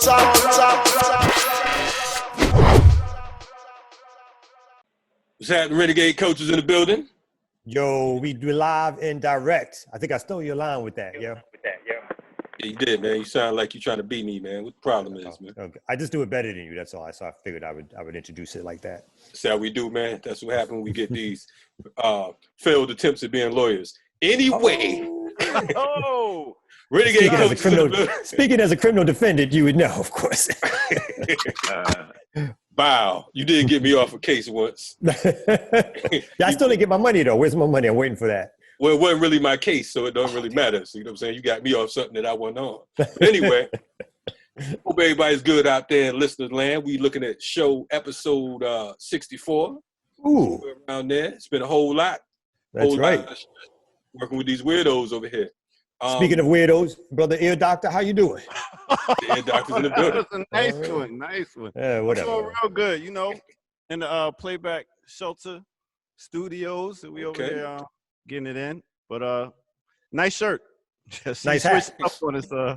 What's happening, Renegade coaches in the building? Yo, we do live and direct. I think I stole your line with that, yo. Yeah, you did, man. You sound like you're trying to beat me, man. What the problem is, man? Okay. I just do it better than you, that's all. So I figured I would introduce it like that. That's how we do, man. That's what happens when we get these failed attempts at being lawyers. Anyway, Renegade coaches. Speaking as a criminal defendant, you would know, of course. Wow, you did get me off a case once. I still didn't get my money, though. Where's my money? I'm waiting for that. Well, it wasn't really my case, so it don't really matter. So, you know what I'm saying? You got me off something that I wasn't on. But anyway, hope everybody's good out there in listener land. We looking at show episode 64. Ooh. Around there. It's been a whole lot. That's right. Working with these weirdos over here. Speaking of weirdos, brother Ear Doctor, how you doing? The Ear Doctor's in the building. That's a nice one. Yeah, whatever. I'm doing real good, you know, in the playback shelter studios. We over there getting it in. But nice shirt. Just nice hat. On this, Wow.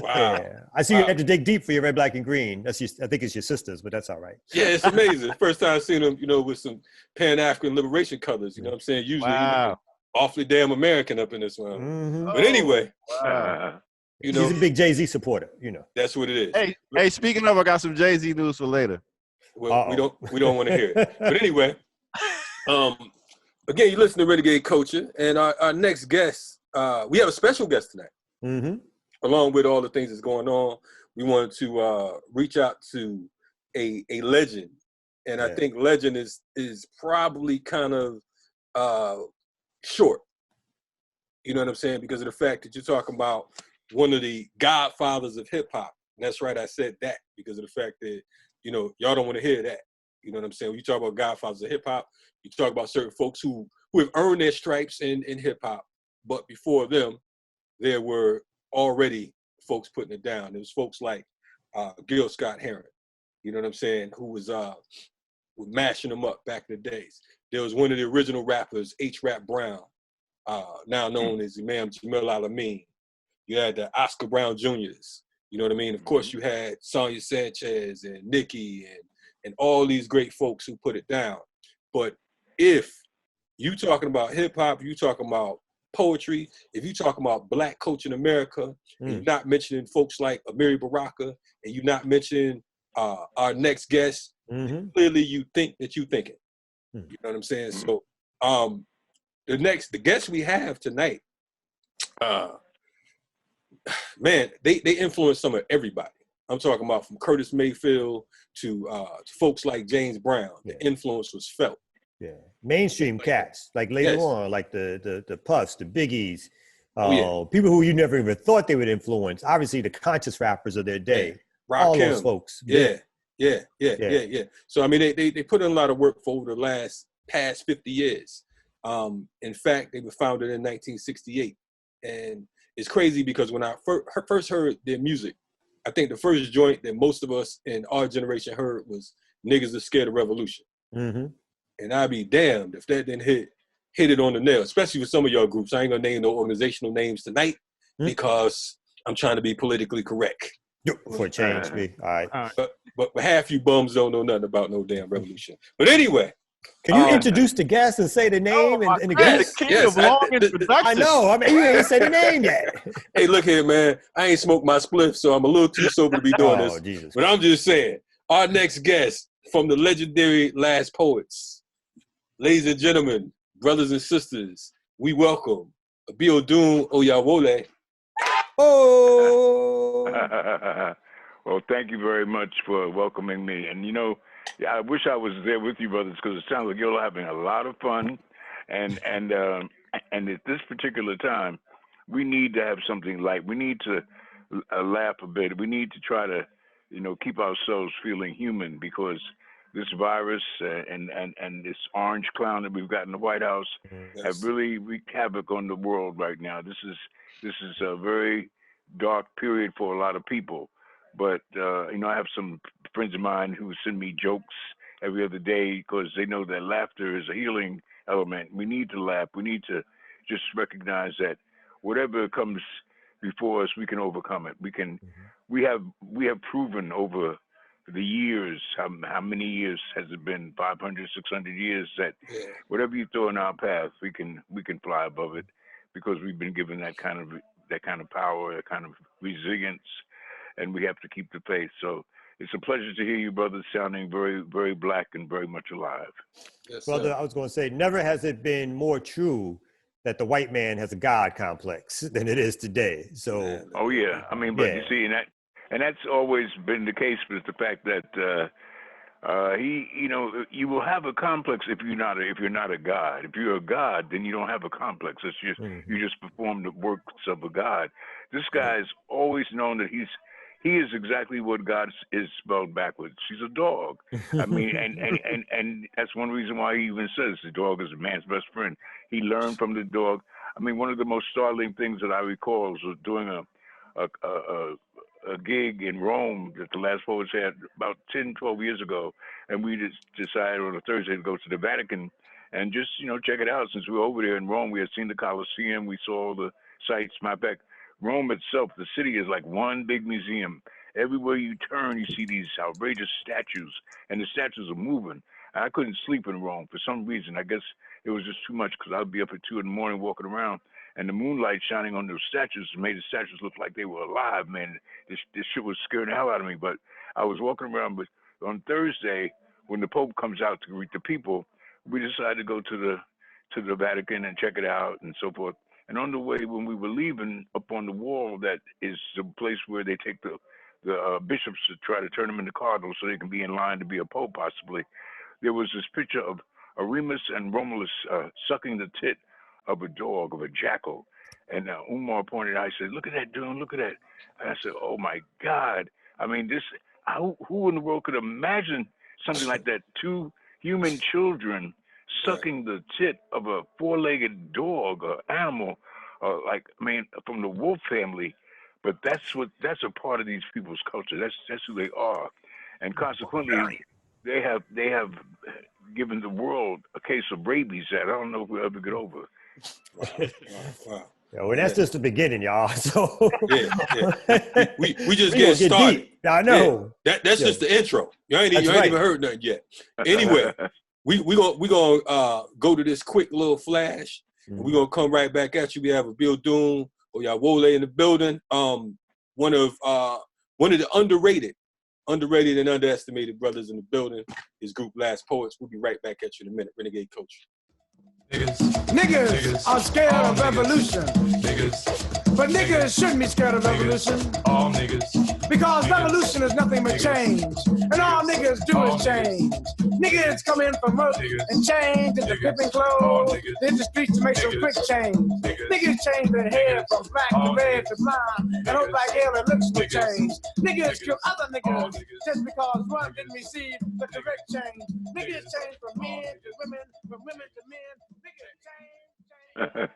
Yeah. I see you had to dig deep for your red, black, and green. That's I think it's your sister's, but that's all right. Yeah, it's amazing. First time I've seen them, you know, with some Pan-African liberation colors. You know what I'm saying? Usually, you know, awfully damn American up in this one. Mm-hmm. But anyway, you know, he's a big Jay-Z supporter. You know, that's what it is. Hey, speaking of, I got some Jay-Z news for later. Well, we don't want to hear it. But anyway, again, you listen to Renegade Culture, and our next guest, we have a special guest tonight. Mm-hmm. Along with all the things that's going on, we wanted to reach out to a legend, and I think legend is probably kind of short. You know what I'm saying? Because of the fact that you're talking about one of the godfathers of hip hop. That's right, I said that because of the fact that, you know, y'all don't want to hear that. You know what I'm saying? When you talk about godfathers of hip hop, you talk about certain folks who have earned their stripes in hip hop, but before them, there were already folks putting it down. There was folks like Gil Scott-Heron, you know what I'm saying, who was mashing them up back in the days. There was one of the original rappers, H-Rap Brown, now known as Imam Jamil Al-Amin. You had the Oscar Brown Jr.'s, you know what I mean? Of course, you had Sonia Sanchez and Nicki and all these great folks who put it down. But if you talking about hip-hop, you talking about poetry, if you talking about black culture in America, and you're not mentioning folks like Amiri Baraka, and you're not mentioning our next guest, clearly you think that you thinking. You know what I'm saying? So the guest we have tonight, man, they influence some of everybody. I'm talking about from Curtis Mayfield to folks like James Brown. The influence was felt. Yeah, mainstream cats, like later on, like the Puffs, the Biggies, people who you never even thought they would influence. Obviously, the conscious rappers of their day, all those folks. Yeah. So I mean, they put in a lot of work for over the past 50 years. In fact, they were founded in 1968, and it's crazy because when I first heard their music, I think the first joint that most of us in our generation heard was "Niggas Are Scared of Revolution." Mm-hmm. And I'd be damned if that didn't hit it on the nail, especially with some of y'all groups. I ain't gonna name no organizational names tonight because I'm trying to be politically correct. For a change, me. All right. But half you bums don't know nothing about no damn revolution. But anyway. Can you introduce the guest and say the name and the guest? Yes, I know. I mean, you ain't said the name yet. Hey, look here, man. I ain't smoked my spliff, so I'm a little too sober to be doing this. Jesus. But I'm just saying, our next guest from the legendary Last Poets. Ladies and gentlemen, brothers and sisters, we welcome Abiodun Oyewole. Oh! Well, thank you very much for welcoming me. And, you know, I wish I was there with you, brothers, because it sounds like you're having a lot of fun. And at this particular time, we need to have something light. We need to laugh a bit. We need to try to, you know, keep ourselves feeling human because this virus and this orange clown that we've got in the White House have really wreaked havoc on the world right now. This is a very dark period for a lot of people. But, you know, I have some friends of mine who send me jokes every other day because they know that laughter is a healing element. We need to laugh. We need to just recognize that whatever comes before us, we can overcome it. We have proven over the years, how many years has it been? 500, 600 years, that whatever you throw in our path, we can fly above it, because we've been given that kind of power, that kind of resilience, and we have to keep the faith. So it's a pleasure to hear you, brother, sounding very, very black and very much alive. Yes, brother, sir. I was going to say, never has it been more true that the white man has a God complex than it is today. So, oh yeah, I mean, but you see, and that's always been the case, with the fact that you will have a complex if you're not a god. If you're a god, then you don't have a complex. It's just you just perform the works of a god. This guy's always known that he is exactly what God is spelled backwards. He's a dog. I mean, and that's one reason why he even says the dog is a man's best friend. He learned from the dog. I mean, one of the most startling things that I recall was doing a gig in Rome that the Last Poets had about 10, 12 years ago, and we just decided on a Thursday to go to the Vatican and just, check it out. Since we were over there in Rome, we had seen the Colosseum, we saw all the sights. Matter of fact, Rome itself, the city, is like one big museum. Everywhere you turn, you see these outrageous statues, and the statues are moving. I couldn't sleep in Rome for some reason. I guess it was just too much, because I'd be up at 2 a.m. walking around, and the moonlight shining on those statues made the statues look like they were alive, man. This shit was scaring the hell out of me. But I was walking around. But on Thursday, when the Pope comes out to greet the people, we decided to go to the Vatican and check it out and so forth. And on the way, when we were leaving, up on the wall, that is the place where they take the bishops to try to turn them into cardinals so they can be in line to be a pope, possibly. There was this picture of Remus and Romulus sucking the tit of a dog, of a jackal. And Umar pointed out, I said, look at that, dude, look at that. And I said, oh, my God. I mean, who in the world could imagine something like that? 2 human children sucking the tit of a 4-legged dog or animal, from the wolf family. But that's a part of these people's culture. That's who they are. And consequently, they have given the world a case of rabies that I don't know if we'll ever get over. Wow. Yeah, well, that's just the beginning, y'all. So we just getting started. Deep. I know. Yeah. That's just the intro. You ain't even heard nothing yet. Anyway, we gonna go to this quick little flash. And we're gonna come right back at you. We have Abiodun Oyewole in the building. One of the underrated and underestimated brothers in the building. His group Last Poets. We'll be right back at you in a minute. Renegade Culture. Niggas are scared of revolution. But niggas shouldn't be scared of revolution. All niggas. Because revolution is nothing but change. And all niggas do is change. Niggas come in for murder and change into pimping clothes. They hit the streets to make some quick change. Niggas change their hair from black to red to blonde. And hope like hell their looks will change. Niggas kill other niggas just because one didn't receive the correct change. Niggas change from men to women, from women to men. Niggas change.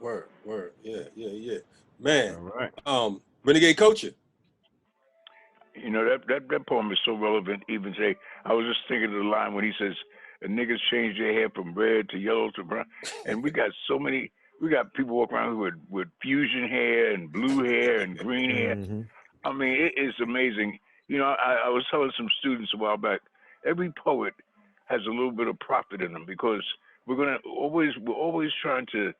Word. Yeah. Man. All right. Renegade Culture. That poem is so relevant. Even today, I was just thinking of the line when he says, "Niggas change their hair from red to yellow to brown," and we got people walking around with fusion hair and blue hair and green hair. I mean, it is amazing. I was telling some students a while back, every poet has a little bit of prophet in them, because we're always trying to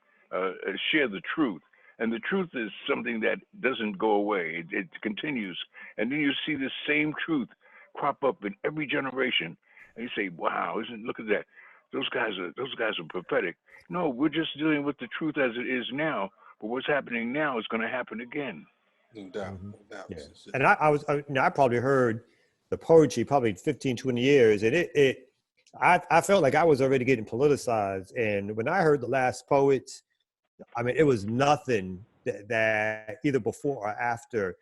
share the truth. And the truth is something that doesn't go away. It continues. And then you see the same truth crop up in every generation. And you say, wow, look at that. Those guys are prophetic. No, we're just dealing with the truth as it is now. But what's happening now is going to happen again. No doubt. Yeah. And I probably heard the poetry probably 15, 20 years. And I felt like I was already getting politicized. And when I heard the Last Poets, I mean, it was nothing that either before or after,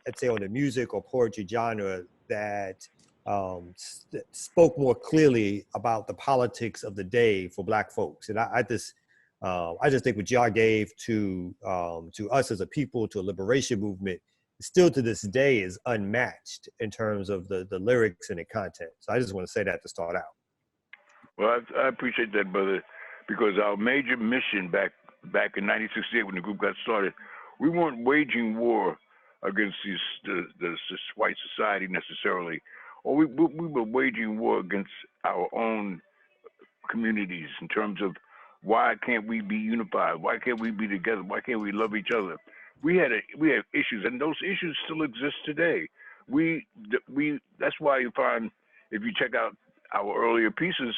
let's say on the music or poetry genre, that spoke more clearly about the politics of the day for Black folks. And I just think what y'all gave to us as a people, to a liberation movement, still to this day is unmatched in terms of the lyrics and the content. So I just want to say that to start out. Well, I appreciate that, brother, because our major mission back in 1968 when the group got started We weren't waging war against this white society necessarily, or we were waging war against our own communities in terms of why can't we be unified? Why can't we be together? Why can't we love each other? We have issues, and those issues still exist today. We that's why you find if you check out our earlier pieces,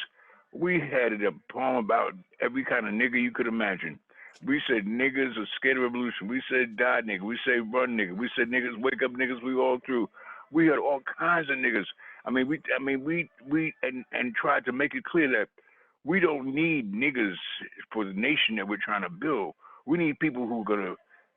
we had a poem about every kind of nigger you could imagine. We said niggas are scared of revolution. We said die nigga. We said run nigga. We said niggas wake up niggas. We all through. We had all kinds of niggas. We tried to make it clear that we don't need niggas for the nation that we're trying to build. We need people who are gonna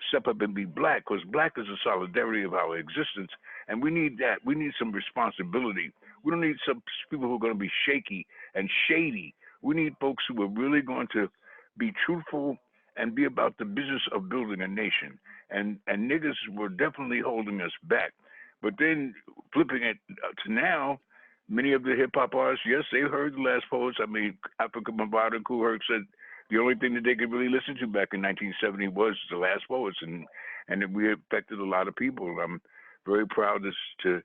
step up and be black, because black is the solidarity of our existence, and we need that. We need some responsibility. We don't need some people who are going to be shaky and shady. We need folks who are really going to be truthful and be about the business of building a nation. And niggas were definitely holding us back. But then flipping it to now, many of the hip hop artists, yes, they heard the last poets. I mean, Africa Bambaataa and Kool Herc said the only thing that they could really listen to back in 1970 was the last poets, and we affected a lot of people. I'm very proud to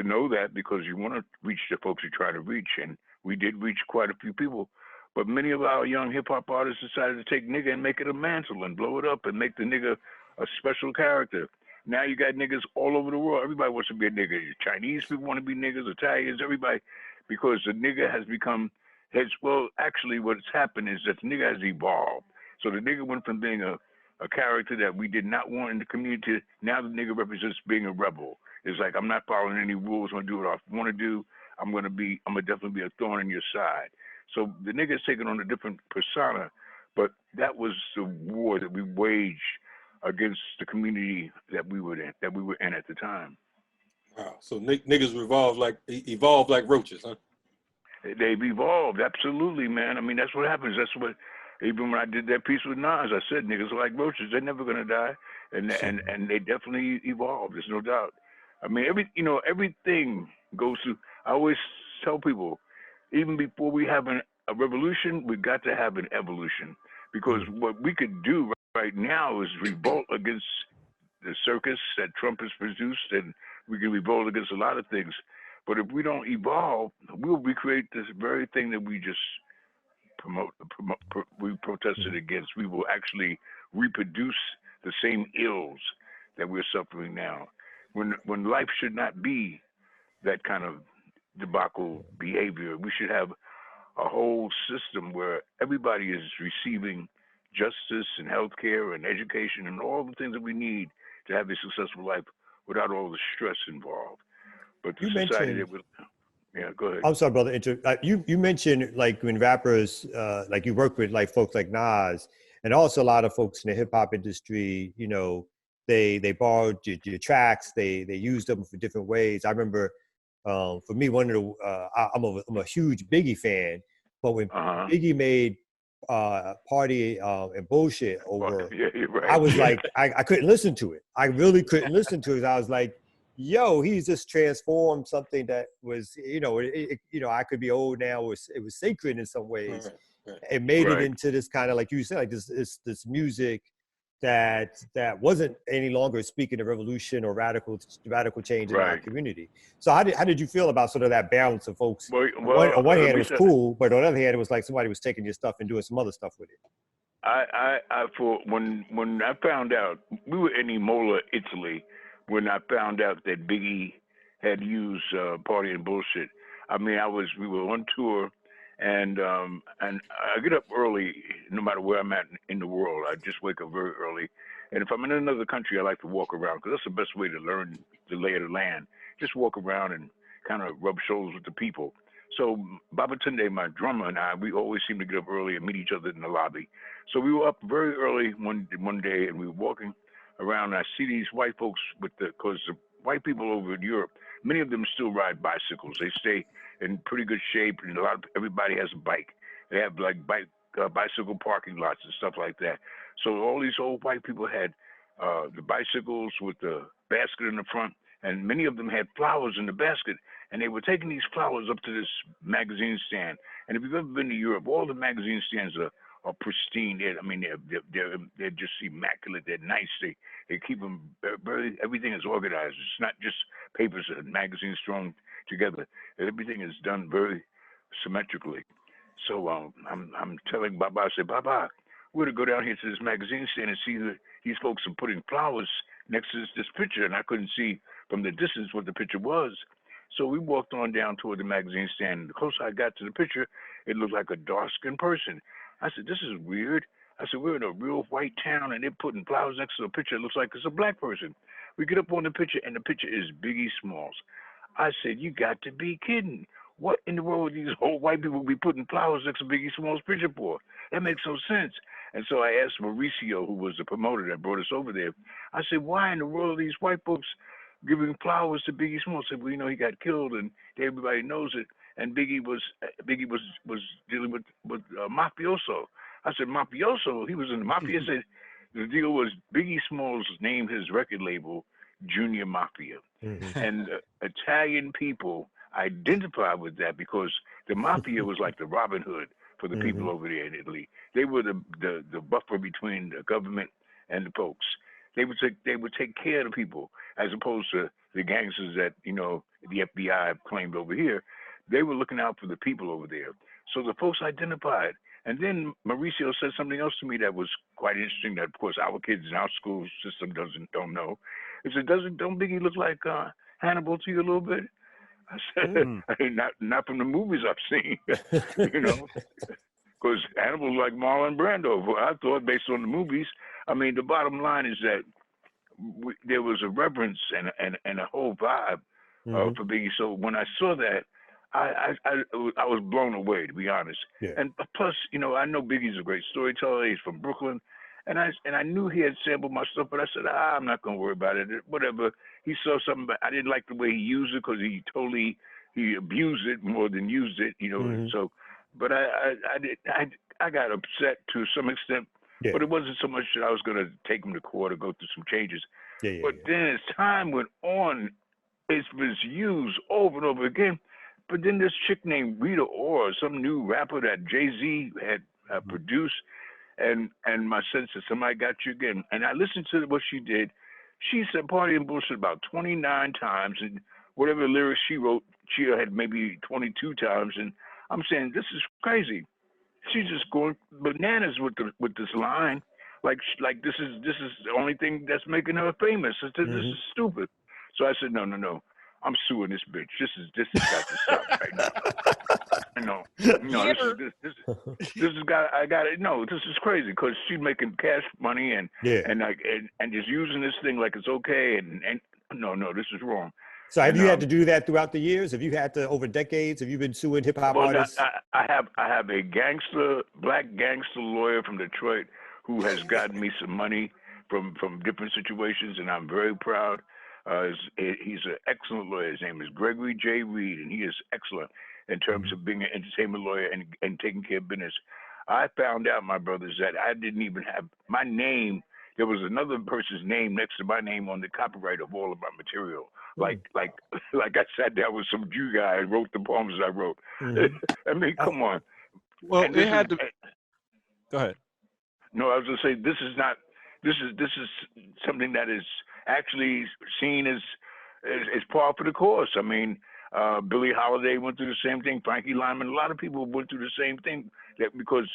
know that, because you want to reach the folks you try to reach, and we did reach quite a few people. But many of our young hip hop artists decided to take nigga and make it a mantle and blow it up and make the nigga a special character. Now you got niggas all over the world. Everybody wants to be a nigga. Chinese people want to be niggas, Italians, everybody, because the nigga has become well, actually, what's happened is that the nigga has evolved. So the nigga went from being a character that we did not want in the community. Now the nigga represents being a rebel. It's like, I'm not following any rules. I'm gonna do what I want to do. I'm gonna definitely be a thorn in your side. So the nigga's taking on a different persona, but that was the war that we waged against the community that we were in at the time. Wow. So niggas evolve like roaches, huh? They've evolved, absolutely, man. I mean, that's what happens. That's what, even when I did that piece with Nas, I said niggas are like roaches. They're never gonna die, and they definitely evolved. There's no doubt. I mean, everything goes through. I always tell people, even before we have a revolution, we got to have an evolution, because what we could do right now is revolt against the circus that Trump has produced, and we can revolt against a lot of things. But if we don't evolve, we'll recreate this very thing that we just we protested against. We will actually reproduce the same ills that we're suffering now. When life should not be that kind of debacle behavior, we should have a whole system where everybody is receiving justice and healthcare and education and all the things that we need to have a successful life without all the stress involved. But the society that yeah, go ahead. I'm sorry, brother. You mentioned like when rappers, like you work with like folks like Nas, and also a lot of folks in the hip hop industry. You know, they borrowed your tracks, they used them for different ways. I remember, for me, one of the I'm a huge Biggie fan, but when Biggie made Party and Bullshit over, yeah, you're right. I was like, I couldn't listen to it. I really couldn't listen to it. I was like, yo, he's just transformed something that was, I could be old now. It was sacred in some ways. Right. It made it into this kind of, like you said, like this music that wasn't any longer speaking of revolution or radical change in our community. So how did you feel about sort of that balance of folks? Well, on one hand, it was cool, but on the other hand, it was like somebody was taking your stuff and doing some other stuff with it. When I found out, we were in Imola, Italy, when I found out that Biggie had used Party and Bullshit. I mean, we were on tour, and I get up early, no matter where I'm at in the world. I just wake up very early, and if I'm in another country, I like to walk around, because that's the best way to learn the lay of the land. Just walk around and kind of rub shoulders with the people. So Babatunde, my drummer, and I, we always seem to get up early and meet each other in the lobby. So we were up very early one day, and we were walking around, and I see these white folks because the white people over in Europe, many of them still ride bicycles. They stay in pretty good shape, and everybody has a bike. They have like bicycle parking lots and stuff like that. So all these old white people had the bicycles with the basket in the front, and many of them had flowers in the basket, and they were taking these flowers up to this magazine stand. And if you've ever been to Europe, all the magazine stands are are pristine. They're just immaculate. They're nice. They keep them very. Everything is organized. It's not just papers and magazines thrown together. Everything is done very symmetrically. So I'm telling Baba, I said, Baba, we're to go down here to this magazine stand and see that these folks are putting flowers next to this picture, and I couldn't see from the distance what the picture was. So we walked on down toward the magazine stand, and the closer I got to the picture, it looked like a dark-skinned person. I said, this is weird. I said, we're in a real white town, and they're putting flowers next to a picture. It looks like it's a black person. We get up on the picture, and the picture is Biggie Smalls. I said, you got to be kidding. What in the world would these old white people be putting flowers next to Biggie Smalls' picture for? That makes no sense. And so I asked Mauricio, who was the promoter that brought us over there, I said, why in the world are these white folks giving flowers to Biggie Smalls? I said, well, you know, he got killed, and everybody knows it. And Biggie was dealing with mafioso. I said, mafioso? He was in the mafia. I said, the deal was Biggie Smalls named his record label Junior Mafia. And Italian people identify with that because the mafia was like the Robin Hood for the people over there in Italy. They were the buffer between the government and the folks. They would take care of the people as opposed to the gangsters that, you know, the FBI claimed over here. They were looking out for the people over there. So the folks identified. And then Mauricio said something else to me that was quite interesting that, of course, our kids in our school system don't know. He said, don't Biggie look like Hannibal to you a little bit? I said, not from the movies I've seen, you know, because Hannibal's like Marlon Brando. I thought based on the movies. I mean, the bottom line is that there was a reverence and a whole vibe for Biggie. So when I saw that, I was blown away, to be honest. Yeah. And plus, you know, I know Biggie's a great storyteller. He's from Brooklyn. And I knew he had sampled my stuff, but I said, I'm not going to worry about it. Whatever. He saw something, but I didn't like the way he used it because he abused it more than used it, you know. So, but I got upset to some extent, but it wasn't so much that I was going to take him to court or go through some changes. But then as time went on, it was used over and over again. But then this chick named Rita Ora, some new rapper that Jay-Z had produced, and my sense is somebody got you again. And I listened to what she did. She said party and bullshit about 29 times, and whatever lyrics she wrote, she had maybe 22 times. And I'm saying, this is crazy. She's just going bananas with this line, like this is the only thing that's making her famous. This is stupid. So I said, no. I'm suing this bitch. This has got to stop right now. This has got. I got it. No, this is crazy because she's making cash money and just using this thing like it's okay. And no, this is wrong. So have you had to do that throughout the years? Have you had to over decades? Have you been suing hip hop artists? I have a black gangster lawyer from Detroit who has gotten me some money from different situations, and I'm very proud. He's an excellent lawyer. His name is Gregory J. Reed, and he is excellent in terms of being an entertainment lawyer and taking care of business. I found out, my brothers, that I didn't even have my name. There was another person's name next to my name on the copyright of all of my material. Like I sat down with some Jew guy and wrote the poems I wrote. I mean, come on. Well, they had to. Go ahead. No, I was going to say this is something that is actually seen as par for the course. I mean, Billie Holiday went through the same thing. Frankie Lyman, a lot of people went through the same thing because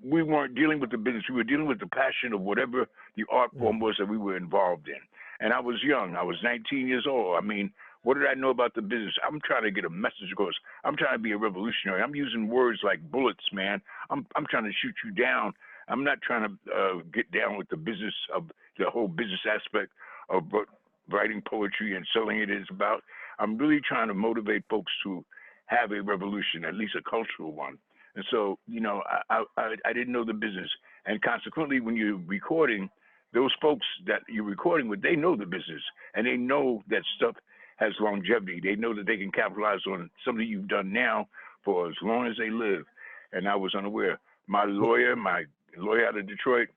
we weren't dealing with the business. We were dealing with the passion of whatever the art form was that we were involved in. And I was young. I was 19 years old. I mean, what did I know about the business? I'm trying to get a message across. I'm trying to be a revolutionary. I'm using words like bullets, man. I'm trying to shoot you down. I'm not trying to get down with the business of the whole business aspect of what writing poetry and selling it is about. I'm really trying to motivate folks to have a revolution, at least a cultural one. And so, you know, I didn't know the business. And consequently, when you're recording, those folks that you're recording with, they know the business. And they know that stuff has longevity. They know that they can capitalize on something you've done now for as long as they live. And I was unaware. My lawyer out of Detroit,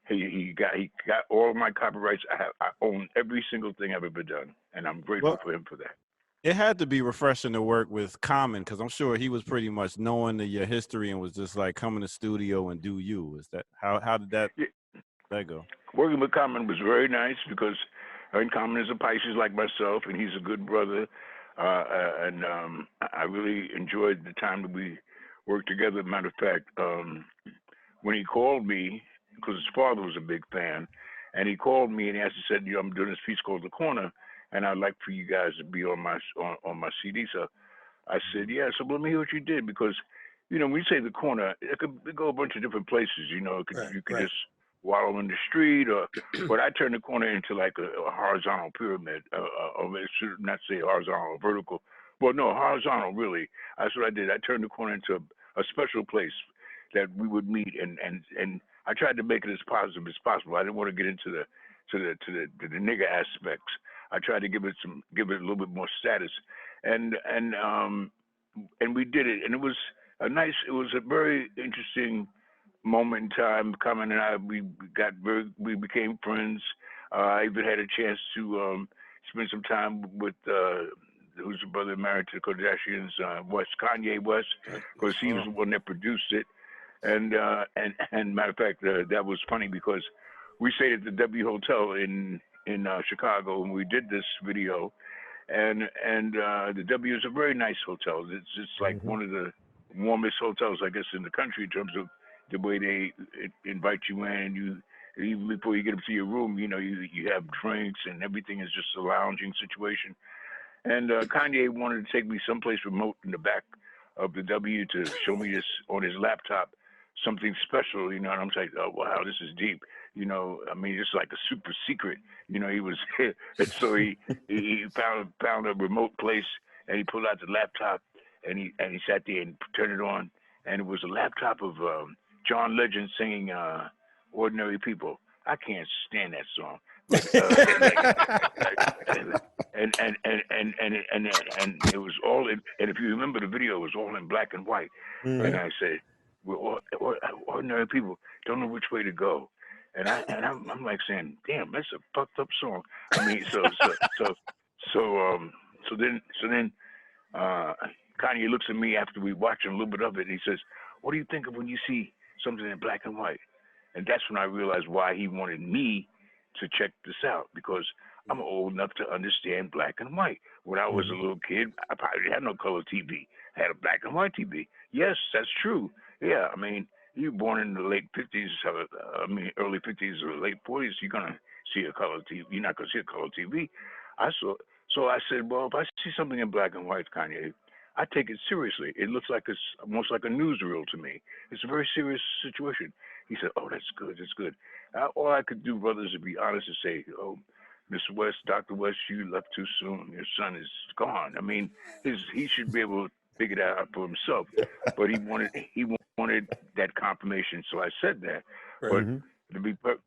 he got all of my copyrights. I own every single thing I've ever done, and I'm grateful for him for that. It had to be refreshing to work with Common because I'm sure he was pretty much knowing your history and was just like come in the studio and do you. Is that how did that go? Working with Common was very nice because Common is a Pisces like myself, and he's a good brother. And I really enjoyed the time that we worked together. Matter of fact, when he called me, because his father was a big fan, and he called me and he said, I'm doing this piece called The Corner, and I'd like for you guys to be on my CD. So I said, yeah. So let me hear what you did, because, when you say The Corner, it could go a bunch of different places. You could just wallow in the street, but I turned The Corner into like a horizontal pyramid, or I should not say horizontal or vertical. Well, no, horizontal, really. That's what I did. I turned The Corner into a special place that we would meet, and I tried to make it as positive as possible. I didn't want to get into the nigger aspects. I tried to give it a little bit more status, and we did it, and it was a very interesting moment in time. Common and I, we became friends. I even had a chance to spend some time with who's the brother married to the Kardashians, Kanye West, because he was the one that produced it. And matter of fact, that was funny because we stayed at the W Hotel in Chicago and we did this video, and the W is a very nice hotel. It's like one of the warmest hotels, I guess, in the country in terms of the way they invite you in. Even before you get up to your room, you have drinks and everything is just a lounging situation. And Kanye wanted to take me someplace remote in the back of the W to show me this on his laptop, something special, and I'm like, oh, wow, this is deep. It's like a super secret. He was, so he found a remote place and he pulled out the laptop and he sat there and turned it on, and it was a laptop of John Legend singing "Ordinary People." I can't stand that song. And it was all in, and if you remember the video, it was all in black and white. And I said, we're all ordinary people, don't know which way to go. And I'm like saying, damn, that's a fucked up song. So then Kanye looks at me after we watch a little bit of it, and he says, what do you think of when you see something in black and white? And that's when I realized why he wanted me to check this out, because I'm old enough to understand black and white. When I was a little kid, I probably had no color TV. I had a black and white TV. Yes, that's true. Yeah, you were born in the late 50s, early 50s or late 40s, you're going to see a color TV. You're not going to see a color TV. So I said, well, if I see something in black and white, Kanye, I take it seriously. It looks like it's almost like a newsreel to me. It's a very serious situation. He said, oh, that's good, that's good. All I could do, brothers, is be honest and say, oh, Mr. West, Dr. West, you left too soon. Your son is gone. He should be able to figure that out for himself. But he wanted that confirmation, so I said that. Right.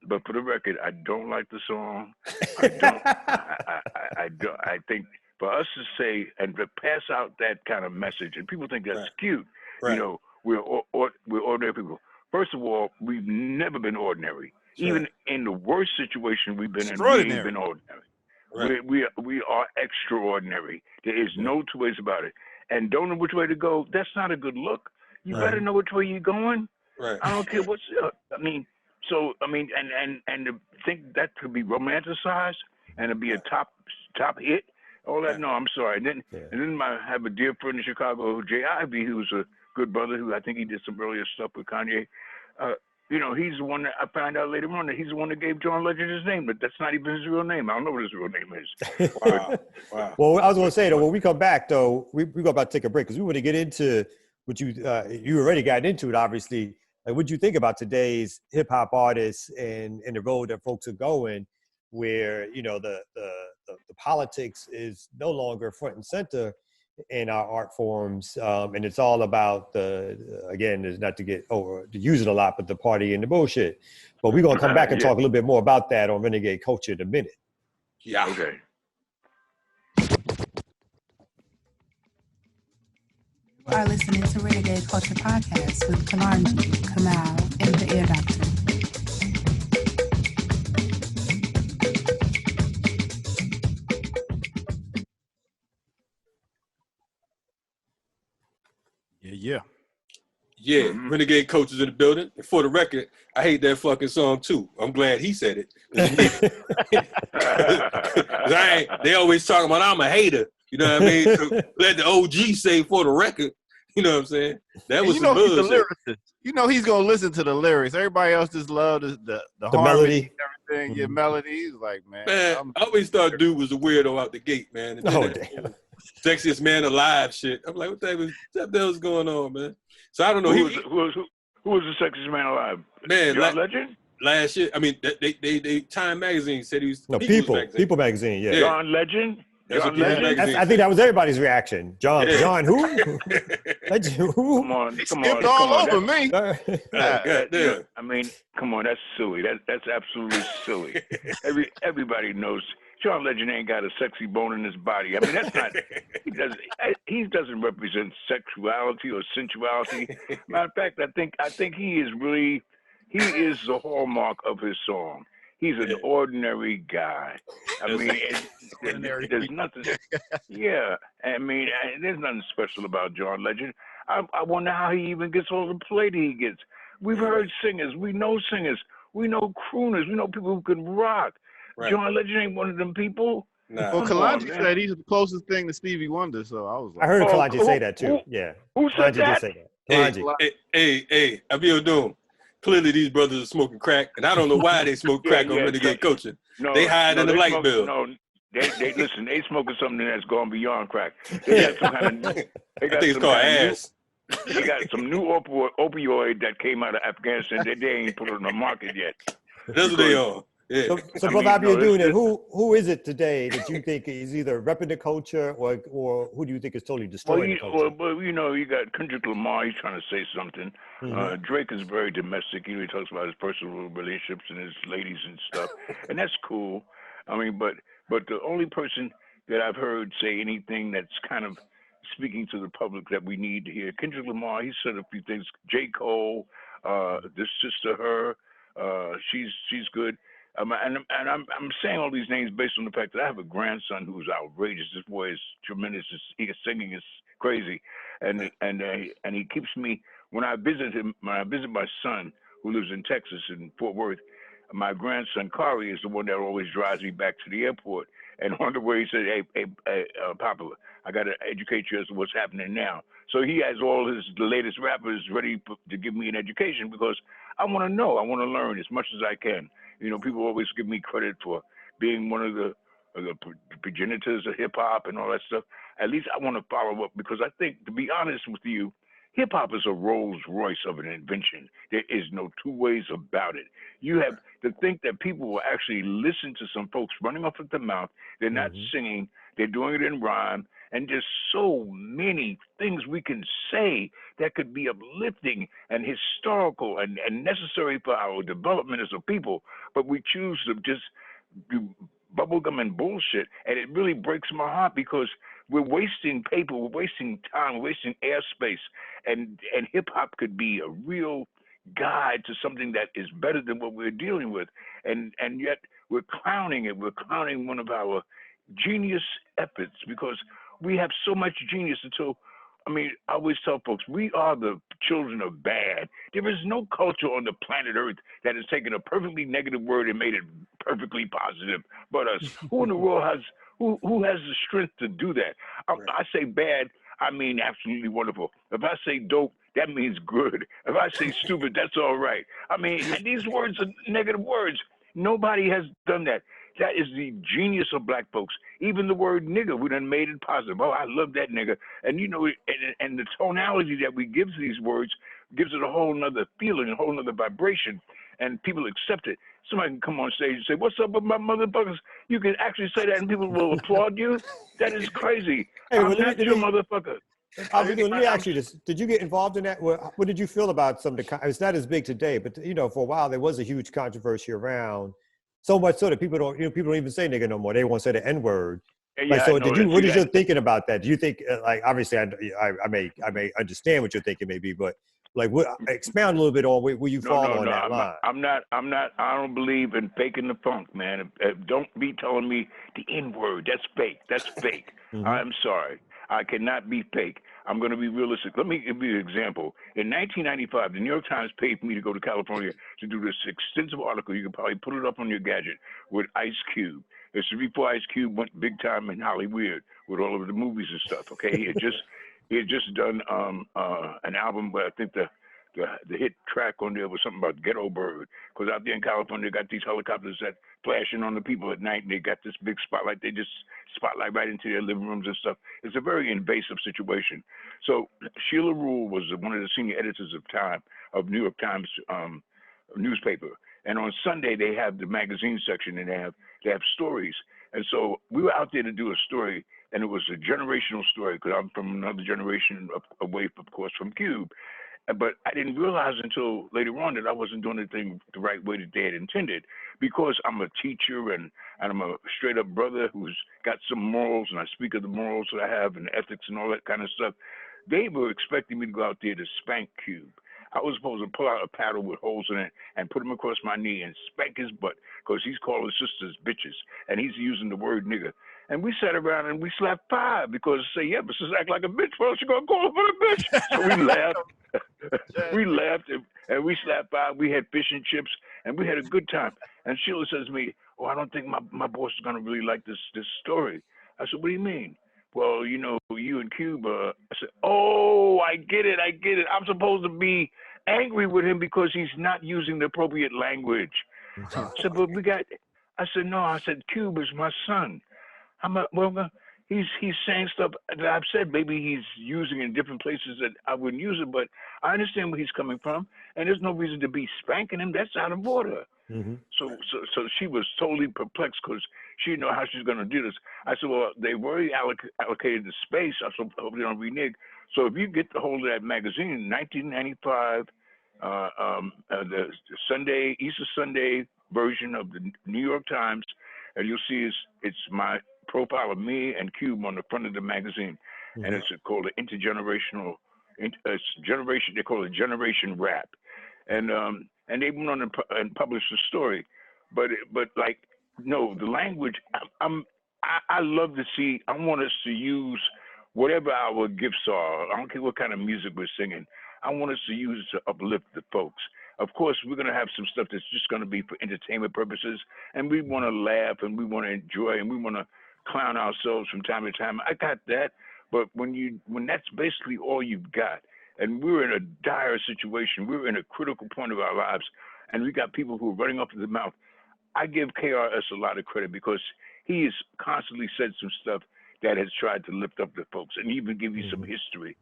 But for the record, I don't like the song. I think for us to say and to pass out that kind of message, and people think that's cute. Right. We're ordinary people. First of all, we've never been ordinary. Sure. Even in the worst situation we've been in, we've been ordinary. Right. We are extraordinary. There is no two ways about it. And don't know which way to go, that's not a good look. You better know which way you're going. Right. I don't care what's and to think that could be romanticized and to be a top hit, all that, no, I'm sorry. And then I have a dear friend in Chicago, Jay Ivy, who's a good brother who I think he did some earlier stuff with Kanye. He's the one that I found out later on that he's the one that gave John Legend his name, but that's not even his real name. I don't know what his real name is. Wow. Well, I was going to say, though, when we come back, though, we go about to take a break because we want to get into what you already got into it, obviously. Like, what do you think about today's hip hop artists and the road that folks are going, where the politics is no longer front and center in our art forms, and it's all about again, is not to get over to use it a lot, but the party and the bullshit. But we're gonna come back and talk a little bit more about that on Renegade Culture in a minute. Yeah. Okay. You are listening to Renegade Culture Podcast with Kalanji, Kamal, and the Air Doctor. Yeah. Yeah, Renegade coaches in the building. And for the record, I hate that fucking song too. I'm glad he said it. They always talking about I'm a hater. You know what I mean? So let the OG say for the record. You know what I'm saying? That was some he's the bullshit. lyricist. You know he's gonna listen to the lyrics. Everybody else just love the harmony melody. and everything. Your melody. He's like, man. I always thought dude was a weirdo out the gate, man. And then damn. Sexiest man alive shit. I'm like, what the hell is going on, man? So I don't know. Who was the sexiest man alive? Man, John Legend? Last year, I mean, they Time Magazine said he was People magazine, yeah. John Legend? John Legend? I think that was everybody's reaction. John who? Legend who? Come on. All over me. I mean, come on, that's silly. That's absolutely silly. Everybody knows John Legend ain't got a sexy bone in his body. I mean, that's not. He doesn't represent sexuality or sensuality. Matter of fact, I think he is the hallmark of his song. He's an ordinary guy. I mean, there's nothing. Yeah, I mean, there's nothing special about John Legend. I wonder how he even gets all the play that he gets. We've heard singers. We know singers. We know crooners. We know people who can rock. Right. John Legend ain't one of them people. Nah. Well, Kalonji said he's the closest thing to Stevie Wonder, so I was like, I heard Kalonji say that too. Yeah. Who said that? Did say that. Hey, Abiodun. Clearly, these brothers are smoking crack, and I don't know why they smoke crack on Renegade coaching. They hide in the light bill. No, they listen. They smoking something that's gone beyond crack. They got some kind of. I think it's called ass. They got some new opioid that came out of Afghanistan that they ain't put on the market yet. That's what they are. Yeah. So Brother Abiodun, who is it today that you think is either repping the culture or who do you think is totally destroying the culture? Well, you got Kendrick Lamar. He's trying to say something. Mm-hmm. Drake is very domestic. He talks about his personal relationships and his ladies and stuff, and that's cool. I mean, but the only person that I've heard say anything that's kind of speaking to the public that we need to hear, Kendrick Lamar. He said a few things. J. Cole, this sister, her, she's good. And I'm saying all these names based on the fact that I have a grandson who's outrageous. This boy is tremendous. His singing is crazy, and he keeps me when I visit him. When I visit my son who lives in Texas in Fort Worth, my grandson Kari is the one that always drives me back to the airport. And on the way he said, "Hey, Papa, I got to educate you as to what's happening now." So he has all the latest rappers ready to give me an education because I want to know. I want to learn as much as I can. You know, people always give me credit for being one of the progenitors of hip hop and all that stuff. At least I want to follow up because I think, to be honest with you, hip hop is a Rolls Royce of an invention. There is no two ways about it. You have to think that people will actually listen to some folks running off at the mouth. They're not singing. They're doing it in rhyme. And there's so many things we can say that could be uplifting and historical and necessary for our development as a people. But we choose to just do bubblegum and bullshit. And it really breaks my heart because we're wasting paper, we're wasting time, we're wasting airspace. And hip-hop could be a real guide to something that is better than what we're dealing with. And yet we're clowning it. We're clowning one of our genius efforts because we have so much genius until, I always tell folks, we are the children of bad. There is no culture on the planet Earth that has taken a perfectly negative word and made it perfectly positive but us. Who in the world who has the strength to do that? I say bad, I mean absolutely wonderful. If I say dope, that means good. If I say stupid, that's all right. These words are negative words. Nobody has done that. That is the genius of black folks. Even the word nigger, we done made it positive. Oh, I love that nigger. And and the tonality that we give to these words gives it a whole nother feeling, a whole nother vibration, and people accept it. Somebody can come on stage and say, "What's up with my motherfuckers?" You can actually say that and people will applaud you. That is crazy. Hey, I'm not your motherfucker. Let me ask you this. Did you get involved in that? What did you feel about some of the, it's not as big today, but for a while there was a huge controversy around, so much so that people don't even say nigga no more. They won't say the N-word. Yeah, so what is your thinking about that? Do you think, obviously I may understand what you're thinking maybe, but expound a little bit on where you fall on that line. I don't believe in faking the funk, man. Don't be telling me the N-word. That's fake. That's fake. I'm sorry. I cannot be fake. I'm going to be realistic. Let me give you an example. In 1995, the New York Times paid for me to go to California to do this extensive article. You can probably put it up on your gadget with Ice Cube. This is before Ice Cube went big time in Hollywood with all of the movies and stuff. Okay, he had just done an album, but I think the hit track on there was something about Ghetto Bird, because out there in California, they got these helicopters that flashing on the people at night, and they got this big spotlight. They just spotlight right into their living rooms and stuff. It's a very invasive situation. So Sheila Rule was one of the senior editors of New York Times newspaper, and on Sunday they have the magazine section, and they have stories. And so we were out there to do a story, and it was a generational story, because I'm from another generation away, of course, from Cube. But I didn't realize until later on that I wasn't doing anything the right way that they had intended, because I'm a teacher and I'm a straight up brother who's got some morals, and I speak of the morals that I have and ethics and all that kind of stuff. They were expecting me to go out there to spank Cube. I was supposed to pull out a paddle with holes in it and put him across my knee and spank his butt, because he's calling sisters bitches and he's using the word nigger. And we sat around and we slapped 5 because say, yeah, but sisters act like a bitch. Well, she gonna call her for a bitch. So we laughed. We laughed and we slapped 5. We had fish and chips and we had a good time. And Sheila says to me, "Oh, I don't think my boss is gonna really like this story." I said, "What do you mean?" "Well, you know, you and Cube." I said, "Oh, I get it. I'm supposed to be angry with him because he's not using the appropriate language." I said, "But I said, "No." I said, "Cube is my son. He's saying stuff that I've said. Maybe he's using in different places that I wouldn't use it, but I understand where he's coming from, and there's no reason to be spanking him. That's out of order." Mm-hmm. So she was totally perplexed because she didn't know how she's going to do this. I said, "Well, they've already allocated the space. I hope they don't renege. So if you get the hold of that magazine, 1995, the Easter Sunday version of the New York Times, and you'll see it's my profile of me and Cube on the front of the magazine, mm-hmm. and it's called an intergenerational. Generation. They call it Generation Rap, and they went on and published the story, but like no, the language. I love to see. I want us to use whatever our gifts are. I don't care what kind of music we're singing. I want us to use it to uplift the folks. Of course, we're going to have some stuff that's just going to be for entertainment purposes, and we want to laugh and we want to enjoy and we want to clown ourselves from time to time. I got that, but when that's basically all you've got, and we're in a dire situation, we're in a critical point of our lives, and we got people who are running off the mouth. I give KRS a lot of credit because he has constantly said some stuff that has tried to lift up the folks and even give you some history.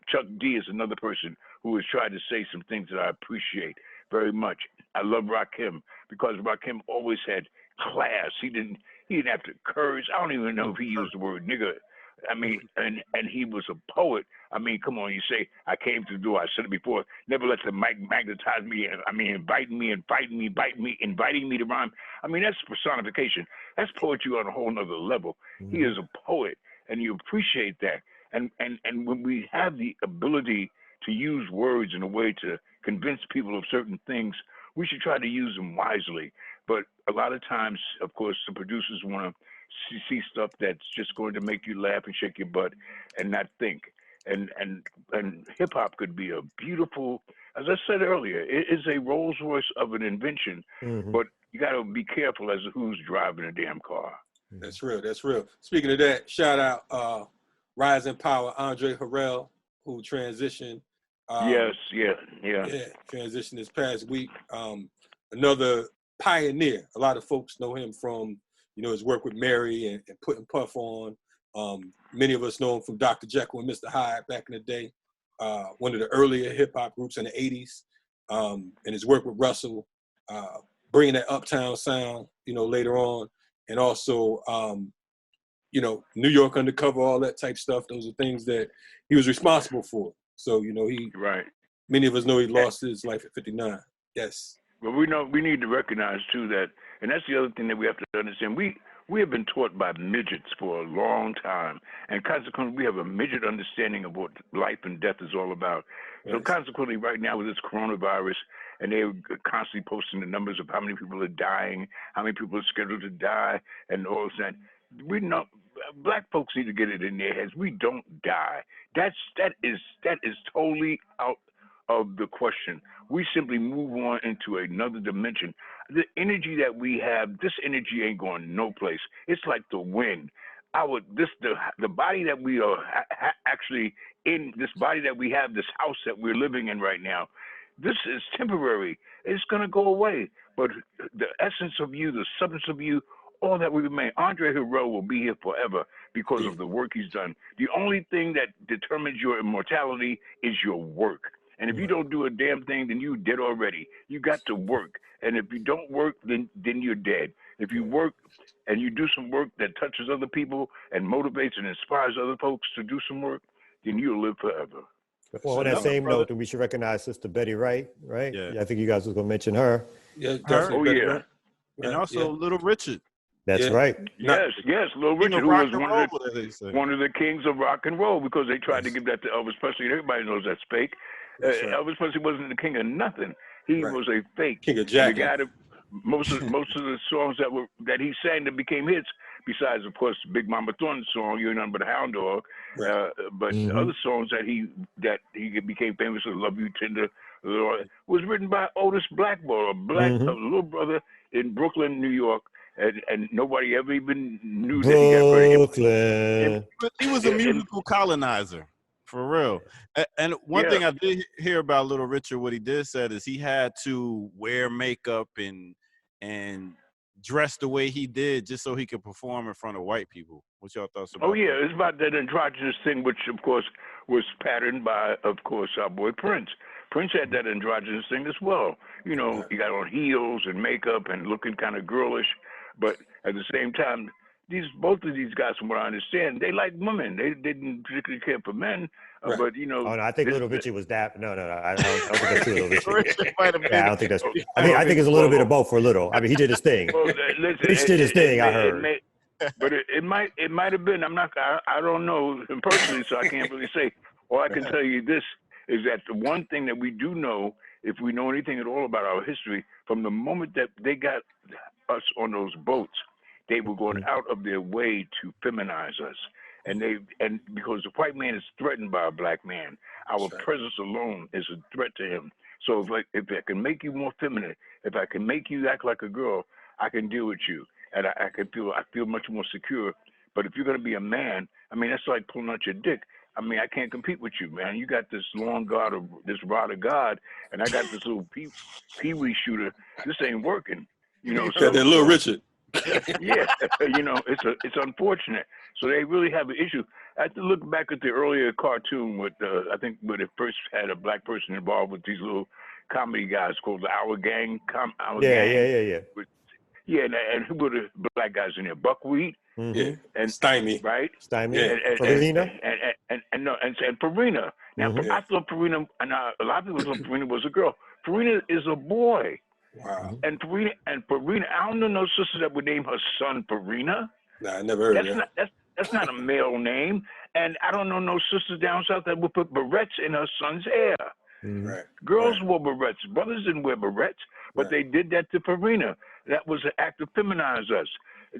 Chuck D is another person who has tried to say some things that I appreciate very much. I love Rakim because Rakim always had class. He didn't have to curse. I don't even know if he used the word nigger. I mean, and he was a poet. I mean, come on, you say, I came to do, I said it before, never let the mic magnetize me. I mean, inviting me and fighting me, inviting me to rhyme. I mean, that's personification. That's poetry on a whole nother level. Mm-hmm. He is a poet, and you appreciate that. And when we have the ability to use words in a way to convince people of certain things, we should try to use them wisely. But a lot of times, of course, the producers want to see stuff that's just going to make you laugh and shake your butt and not think. And hip hop could be a beautiful, as I said earlier, it is a Rolls Royce of an invention, but you got to be careful as to who's driving a damn car. That's real. That's real. Speaking of that, shout out Rising Power Andre Harrell, who transitioned. Yes. Transitioned this past week. Another pioneer. A lot of folks know him from, his work with Mary and putting Puff on. Many of us know him from Dr. Jekyll and Mr. Hyde back in the day. One of the earlier hip hop groups in the 80s. And his work with Russell, bringing that uptown sound, later on. And also, New York Undercover, all that type stuff. Those are things that he was responsible for. So, right. Many of us know he lost his life at 59. Yes. But we need to recognize too that, and that's the other thing that we have to understand. We have been taught by midgets for a long time, and consequently, we have a midget understanding of what life and death is all about. Yes. So consequently, right now with this coronavirus, and they're constantly posting the numbers of how many people are dying, how many people are scheduled to die, and all of that. We know black folks need to get it in their heads. We don't die. That is totally out of the question. We simply move on into another dimension. The energy that we have, this energy ain't going no place. It's like the wind. The body that we are actually in, this body that we have, this house that we're living in right now, this is temporary. It's going to go away. But the essence of you, the substance of you, all that will remain. Andre Harrell will be here forever because of the work he's done. The only thing that determines your immortality is your work. And if you don't do a damn thing, then you're dead already. You got to work. And if you don't work, then you're dead. If you work and you do some work that touches other people and motivates and inspires other folks to do some work, then you'll live forever. Well, on that same note, we should recognize Sister Betty Wright, right? Yeah, I think you guys was going to mention her. Yeah, definitely. Oh, yeah. And also Little Richard. That's right. Yes, Little Richard, who was one of the kings of rock and roll, because they tried to give that to Elvis Presley. Everybody knows that's fake. Elvis Presley wasn't the king of nothing. He was a fake king of jack. The guy that most of the songs that he sang that became hits, besides of course Big Mama Thornton's song "You Ain't Nothing But a Hound Dog," but other songs that he became famous for, "Love You Tender," was written by Otis Blackmore, a little brother in Brooklyn, New York. And nobody ever even knew that he got credit. He was a musical colonizer, for real. And one thing I did hear about Little Richard, what he did said is he had to wear makeup and dress the way he did just so he could perform in front of white people. What's your thoughts about that? It's about that androgynous thing, which of course was patterned by, of course, our boy Prince. Prince had that androgynous thing as well. You know, he got on heels and makeup and looking kind of girlish. But at the same time, both of these guys, from what I understand, they like women. They didn't particularly care for men. But you know, I think Little Richard was that. No, I don't think that's true. Little Richard. I don't think that's. I think it's a little bit of both for Little. I mean, he did his thing. Rich did his thing. I heard. But it might have been. I don't know him personally, so I can't really say. All I can tell you this is that the one thing that we do know, if we know anything at all about our history, from the moment that they got us on those boats, they were going out of their way to feminize us, and because the white man is threatened by a black man, our presence alone is a threat to him. So if I can make you more feminine, if I can make you act like a girl, I can deal with you, and I feel much more secure. But if you're going to be a man, I mean, that's like pulling out your dick. I mean, I can't compete with you, man. You got this this rod of God, and I got this little pee-wee shooter. This ain't working. You know, that Little Richard. Yeah, you know, it's unfortunate. So they really have an issue. I have to look back at the earlier cartoon with I think when it first had a black person involved with these little comedy guys called the Our Gang. Yeah, and who were the black guys in there? Buckwheat. Yeah, and Stymie, right? Stymie, Farina, and Farina. Now, I thought Farina, and a lot of people thought Farina was a girl. Farina is a boy. Wow. And Farina, I don't know no sister that would name her son Farina. Nah, I never heard of that. That's not a male name. And I don't know no sisters down south that would put barrettes in her son's hair. Right. Girls wore barrettes. Brothers didn't wear barrettes, but they did that to Farina. That was an act to feminize us.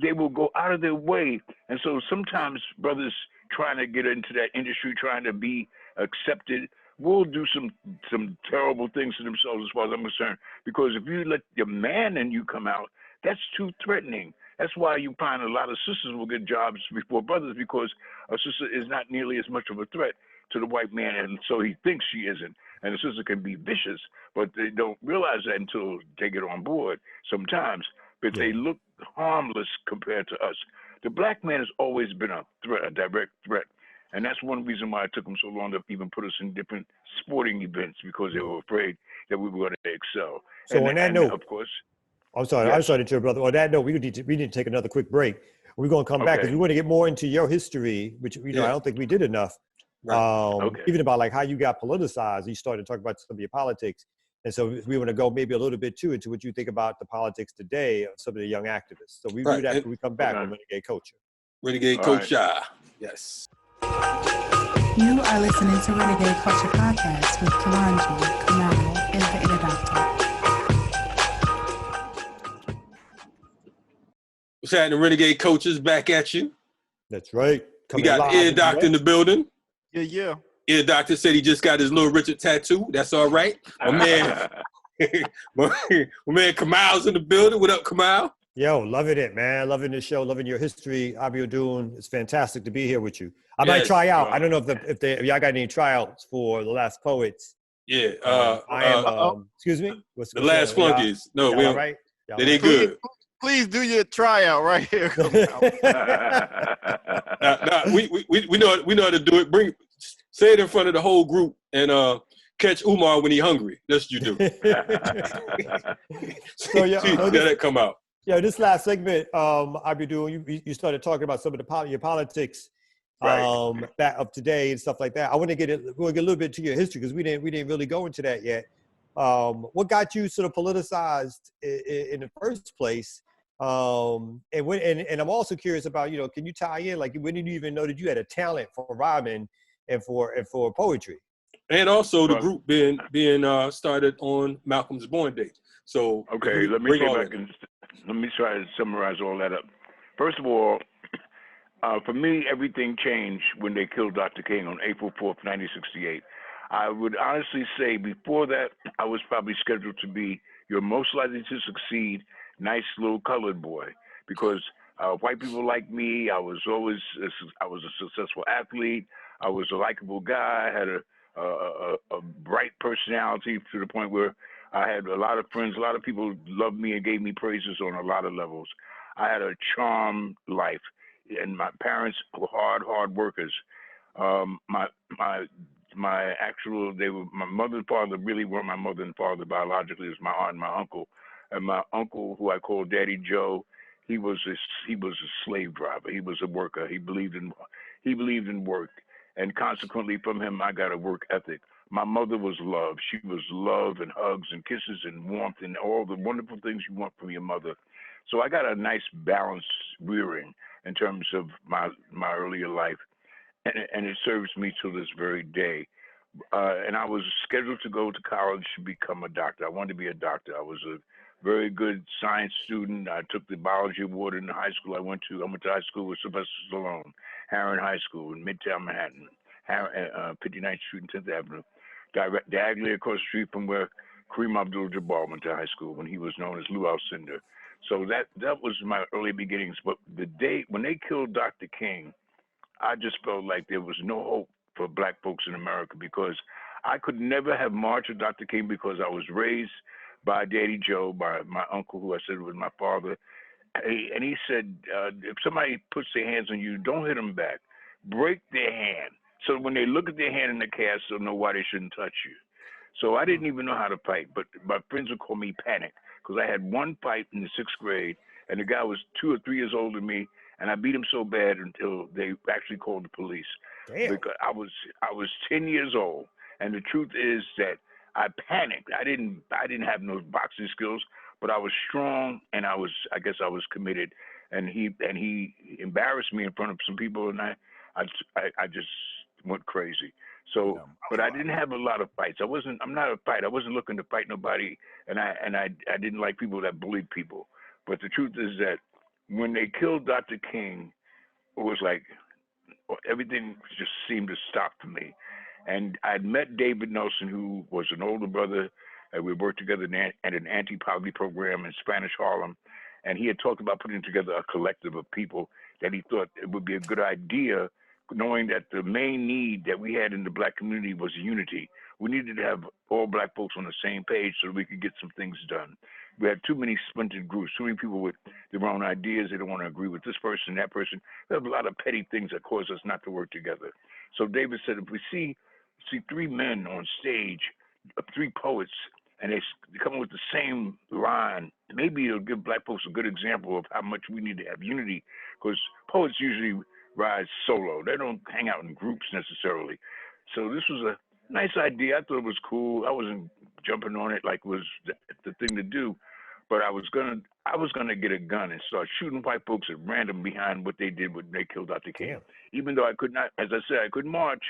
They will go out of their way. And so sometimes brothers trying to get into that industry, trying to be accepted, will do some terrible things to themselves as far as I'm concerned. Because if you let your man in you come out, that's too threatening. That's why you find a lot of sisters will get jobs before brothers, because a sister is not nearly as much of a threat to the white man, and so he thinks she isn't. And the sister can be vicious, but they don't realize that until they get on board sometimes. But they look harmless compared to us. The black man has always been a threat, a direct threat. And that's one reason why it took them so long to even put us in different sporting events, because they were afraid that we were going to excel. So on that note, of course, I'm sorry, I'm sorry to interrupt, brother. On that note, we need to take another quick break. We're going to come back because we want to get more into your history, which I don't think we did enough. Even about like how you got politicized. You started to talk about some of your politics, and so we want to go maybe a little bit too into what you think about the politics today of some of the young activists. So we do that when we come back on Renegade Culture. Renegade Culture, yes. You are listening to Renegade Culture Podcast with Kalanji, Kamal, and the Inner Doctor. What's happening, Renegade Coaches? Back at you. That's right. We got Ear Doctor in the building. Yeah. Ear Doctor said he just got his Little Richard tattoo. That's all right. My man, my man Kamal's in the building. What up, Kamal? Yo, loving it, man. Loving the show. Loving your history, Abiodun. It's fantastic to be here with you. I might try out. I don't know if y'all got any tryouts for the Last Poets. Yeah. I am. Excuse me. What's the Last Flunkies? No, we don't. Right? They good. Please do your tryout right here. We know how to do it. Say it in front of the whole group and catch Umar when he hungry. That's what you do. So yeah, that come out. Yeah, this last segment, Abiodun, you started talking about some of your politics that of today and stuff like that. I want to get a little bit to your history because we didn't really go into that yet. What got you sort of politicized in the first place? And I'm also curious about, can you tie in, like, when did you even know that you had a talent for rhyming and for poetry? And also the group being started on Malcolm's born date. So okay, let me see if I can. Let me try to summarize all that up. First of all, for me, everything changed when they killed Dr. King on April 4th, 1968. I would honestly say before that, I was probably scheduled to be your most likely to succeed nice little colored boy because white people like me. I was a successful athlete. I was a likable guy. I had a bright personality to the point where I had a lot of friends. A lot of people loved me and gave me praises on a lot of levels. I had a charmed life, and my parents were hard workers. My mother and father really weren't my mother and father biologically. It was my aunt and my uncle. And my uncle, who I called Daddy Joe, he was a slave driver. He was a worker. He believed in work, and consequently from him I got a work ethic. My mother was love. She was love and hugs and kisses and warmth and all the wonderful things you want from your mother. So I got a nice balanced rearing in terms of my earlier life, and it serves me to this very day. And I was scheduled to go to college to become a doctor. I wanted to be a doctor. I was a very good science student. I took the biology award in high school. I went to high school with Sylvester Stallone, Harron High School in Midtown Manhattan, 59th Street and 10th Avenue, diagonally across the street from where Kareem Abdul-Jabbar went to high school when he was known as Lou Alcindor. So that was my early beginnings. But the day when they killed Dr. King, I just felt like there was no hope for black folks in America because I could never have marched with Dr. King because I was raised by Daddy Joe, by my uncle, who I said was my father. And he said, if somebody puts their hands on you, don't hit them back. Break their hand. So when they look at their hand in the cast, they'll know why they shouldn't touch you. So I didn't even know how to fight, but my friends would call me Panic because I had one fight in the 6th grade, and the guy was 2 or 3 years older than me, and I beat him so bad until they actually called the police. Damn. Because I was 10 years old, and the truth is that I panicked. I didn't have no boxing skills, but I was strong, and I guess I was committed. And he embarrassed me in front of some people, and I just went crazy. So, but I didn't have a lot of fights. I'm not a fighter. I wasn't looking to fight nobody, and I didn't like people that bullied people. But the truth is that when they killed Dr. King, it was like everything just seemed to stop for me. And I'd met David Nelson, who was an older brother, and we worked together at an anti-poverty program in Spanish Harlem. And he had talked about putting together a collective of people that he thought it would be a good idea, knowing that the main need that we had in the black community was unity. We needed to have all black folks on the same page so we could get some things done. We had too many splintered groups, too many people with their own ideas. They don't want to agree with this person, that person. We have a lot of petty things that cause us not to work together. So David said, if we see 3 men on stage, 3 poets, and they come up with the same line, maybe it'll give black folks a good example of how much we need to have unity, because poets usually rise solo. They don't hang out in groups necessarily. So this was a nice idea. I thought it was cool. I wasn't jumping on it like it was the thing to do, but I was gonna get a gun and start shooting white folks at random behind what they did when they killed Dr. King. Damn. Even though I could not, as I said, I couldn't march,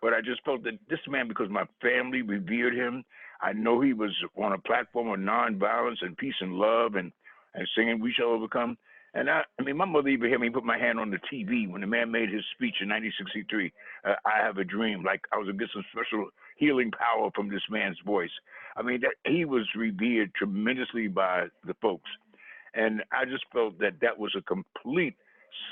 but I just felt that this man, because my family revered him, I know he was on a platform of nonviolence and peace and love and singing "We Shall Overcome." And I mean, my mother even had me put my hand on the TV when the man made his speech in 1963. I have a dream, like I was gonna get some special healing power from this man's voice. I mean, that he was revered tremendously by the folks, and I just felt that that was a complete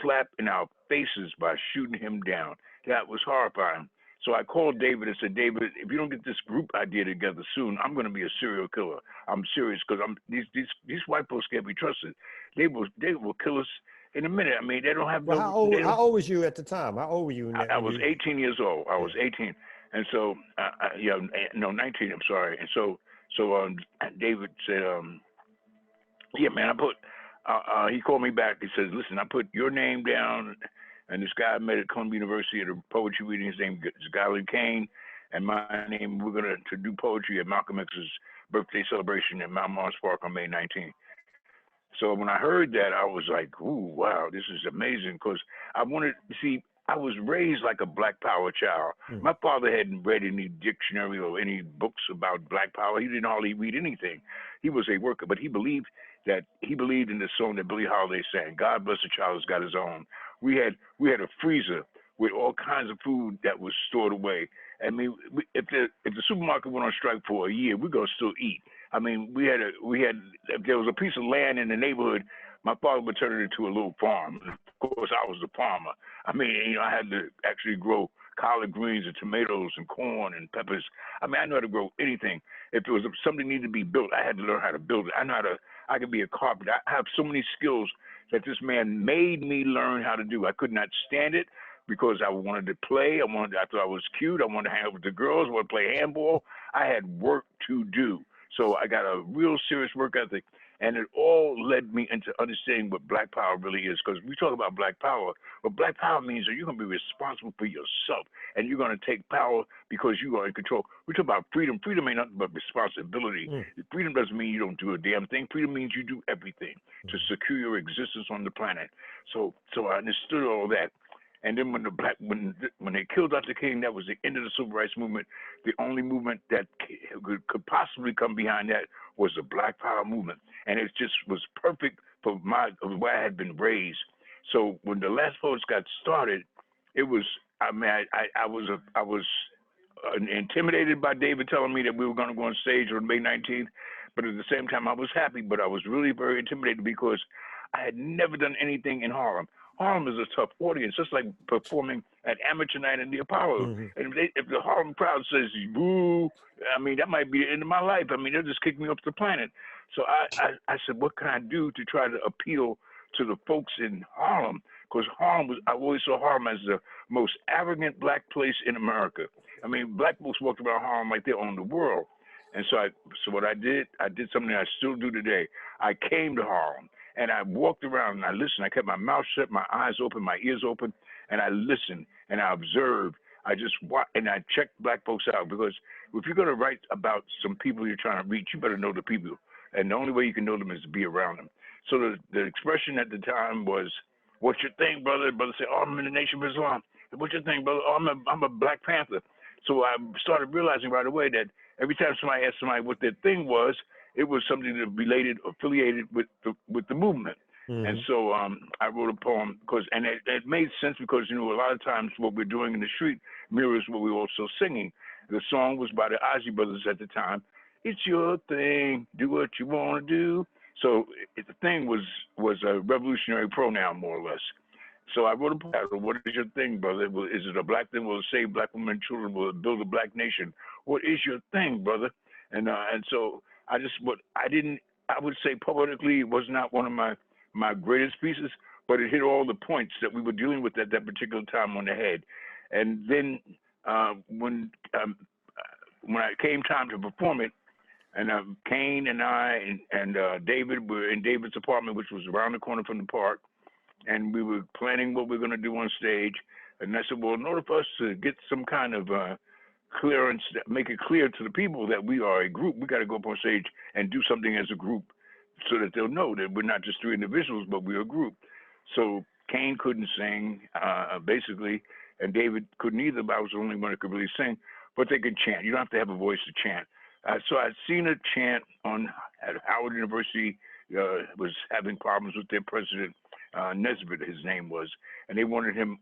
slap in our faces by shooting him down. That was horrifying. So I called David and said, David, if you don't get this group idea together soon, I'm going to be a serial killer. I'm serious because these white folks can't be trusted. They will kill us in a minute. I mean, they don't have well, no. How old was you at the time? How old were you? I was 18 years old. I was 18, and so 19. I'm sorry. And so David said, yeah, man, I put. He called me back. He says, listen, I put your name down. And this guy I met at Columbia University at a poetry reading. His name is Galen Kane, and my name. We're gonna do poetry at Malcolm X's birthday celebration at Mount Morris Park on May 19th. So when I heard that, I was like, "Ooh, wow, this is amazing!" Because I wanted to see. I was raised like a Black Power child. My father hadn't read any dictionary or any books about Black Power. He didn't hardly read anything. He was a worker, but he believed in the song that Billie Holiday sang. God bless the child who's got his own. We had a freezer with all kinds of food that was stored away. I mean, if the supermarket went on strike for a year, we're gonna still eat. I mean, we had if there was a piece of land in the neighborhood, my father would turn it into a little farm. Of course, I was the farmer. I mean, I had to actually grow collard greens and tomatoes and corn and peppers. I mean, I know how to grow anything. If there was something needed to be built, I had to learn how to build it. I could be a carpenter. I have so many skills that this man made me learn how to do. I could not stand it because I wanted to play. I thought I was cute. I wanted to hang out with the girls. I wanted to play handball. I had work to do. So I got a real serious work ethic. And it all led me into understanding what Black Power really is. Because we talk about Black Power, but Black Power means that you're going to be responsible for yourself. And you're going to take power because you are in control. We talk about freedom. Freedom ain't nothing but responsibility. Freedom doesn't mean you don't do a damn thing. Freedom means you do everything to secure your existence on the planet. So I understood all that. And then when they killed Dr. King, that was the end of the civil rights movement. The only movement that could possibly come behind that was the Black Power movement, and it just was perfect for the way I had been raised. So when the Last Poets got started, it was I was intimidated by David telling me that we were going to go on stage on May 19th, but at the same time I was happy, but I was really very intimidated because I had never done anything in Harlem. Harlem is a tough audience, just like performing at Amateur Night in the Apollo. And if the Harlem crowd says boo, I mean, that might be the end of my life. I mean, they'll just kick me off the planet. So I said, what can I do to try to appeal to the folks in Harlem? Because I always saw Harlem as the most arrogant Black place in America. I mean, Black folks walked around Harlem like they owned the world. And so what I did something I still do today. I came to Harlem. And I walked around and I listened. I kept my mouth shut, my eyes open, my ears open, and I listened and I observed. I just watched and I checked Black folks out because if you're going to write about some people you're trying to reach, you better know the people. And the only way you can know them is to be around them. So the expression at the time was, "What's your thing, brother?" Brother said, "Oh, I'm in the Nation of Islam." "What's your thing, brother?" "Oh, I'm a Black Panther." So I started realizing right away that every time somebody asked somebody what their thing was, it was something that related, affiliated with the movement. And so I wrote a poem and it made sense because, a lot of times what we're doing in the street mirrors what we're also singing. The song was by the Ozzy Brothers at the time. It's your thing, do what you want to do. So the thing was a revolutionary pronoun, more or less. So I wrote a poem. What is your thing, brother? Is it a Black thing? Will it save Black women and children? Will it build a Black nation? What is your thing, brother? And so I would say poetically, it was not one of my greatest pieces, but it hit all the points that we were dealing with at that particular time on the head. And then when it came time to perform it, and Kane and I and David were in David's apartment, which was around the corner from the park, and we were planning what we were going to do on stage. And I said, well, in order for us to get some kind of clearance, make it clear to the people that we are a group, we got to go up on stage and do something as a group so that they'll know that we're not just three individuals, but we're a group. So Kane couldn't sing, basically, and David couldn't either, but I was the only one that could really sing, but they could chant. You don't have to have a voice to chant. So I'd seen a chant at Howard University was having problems with their president, Nesbitt, his name was, and they wanted him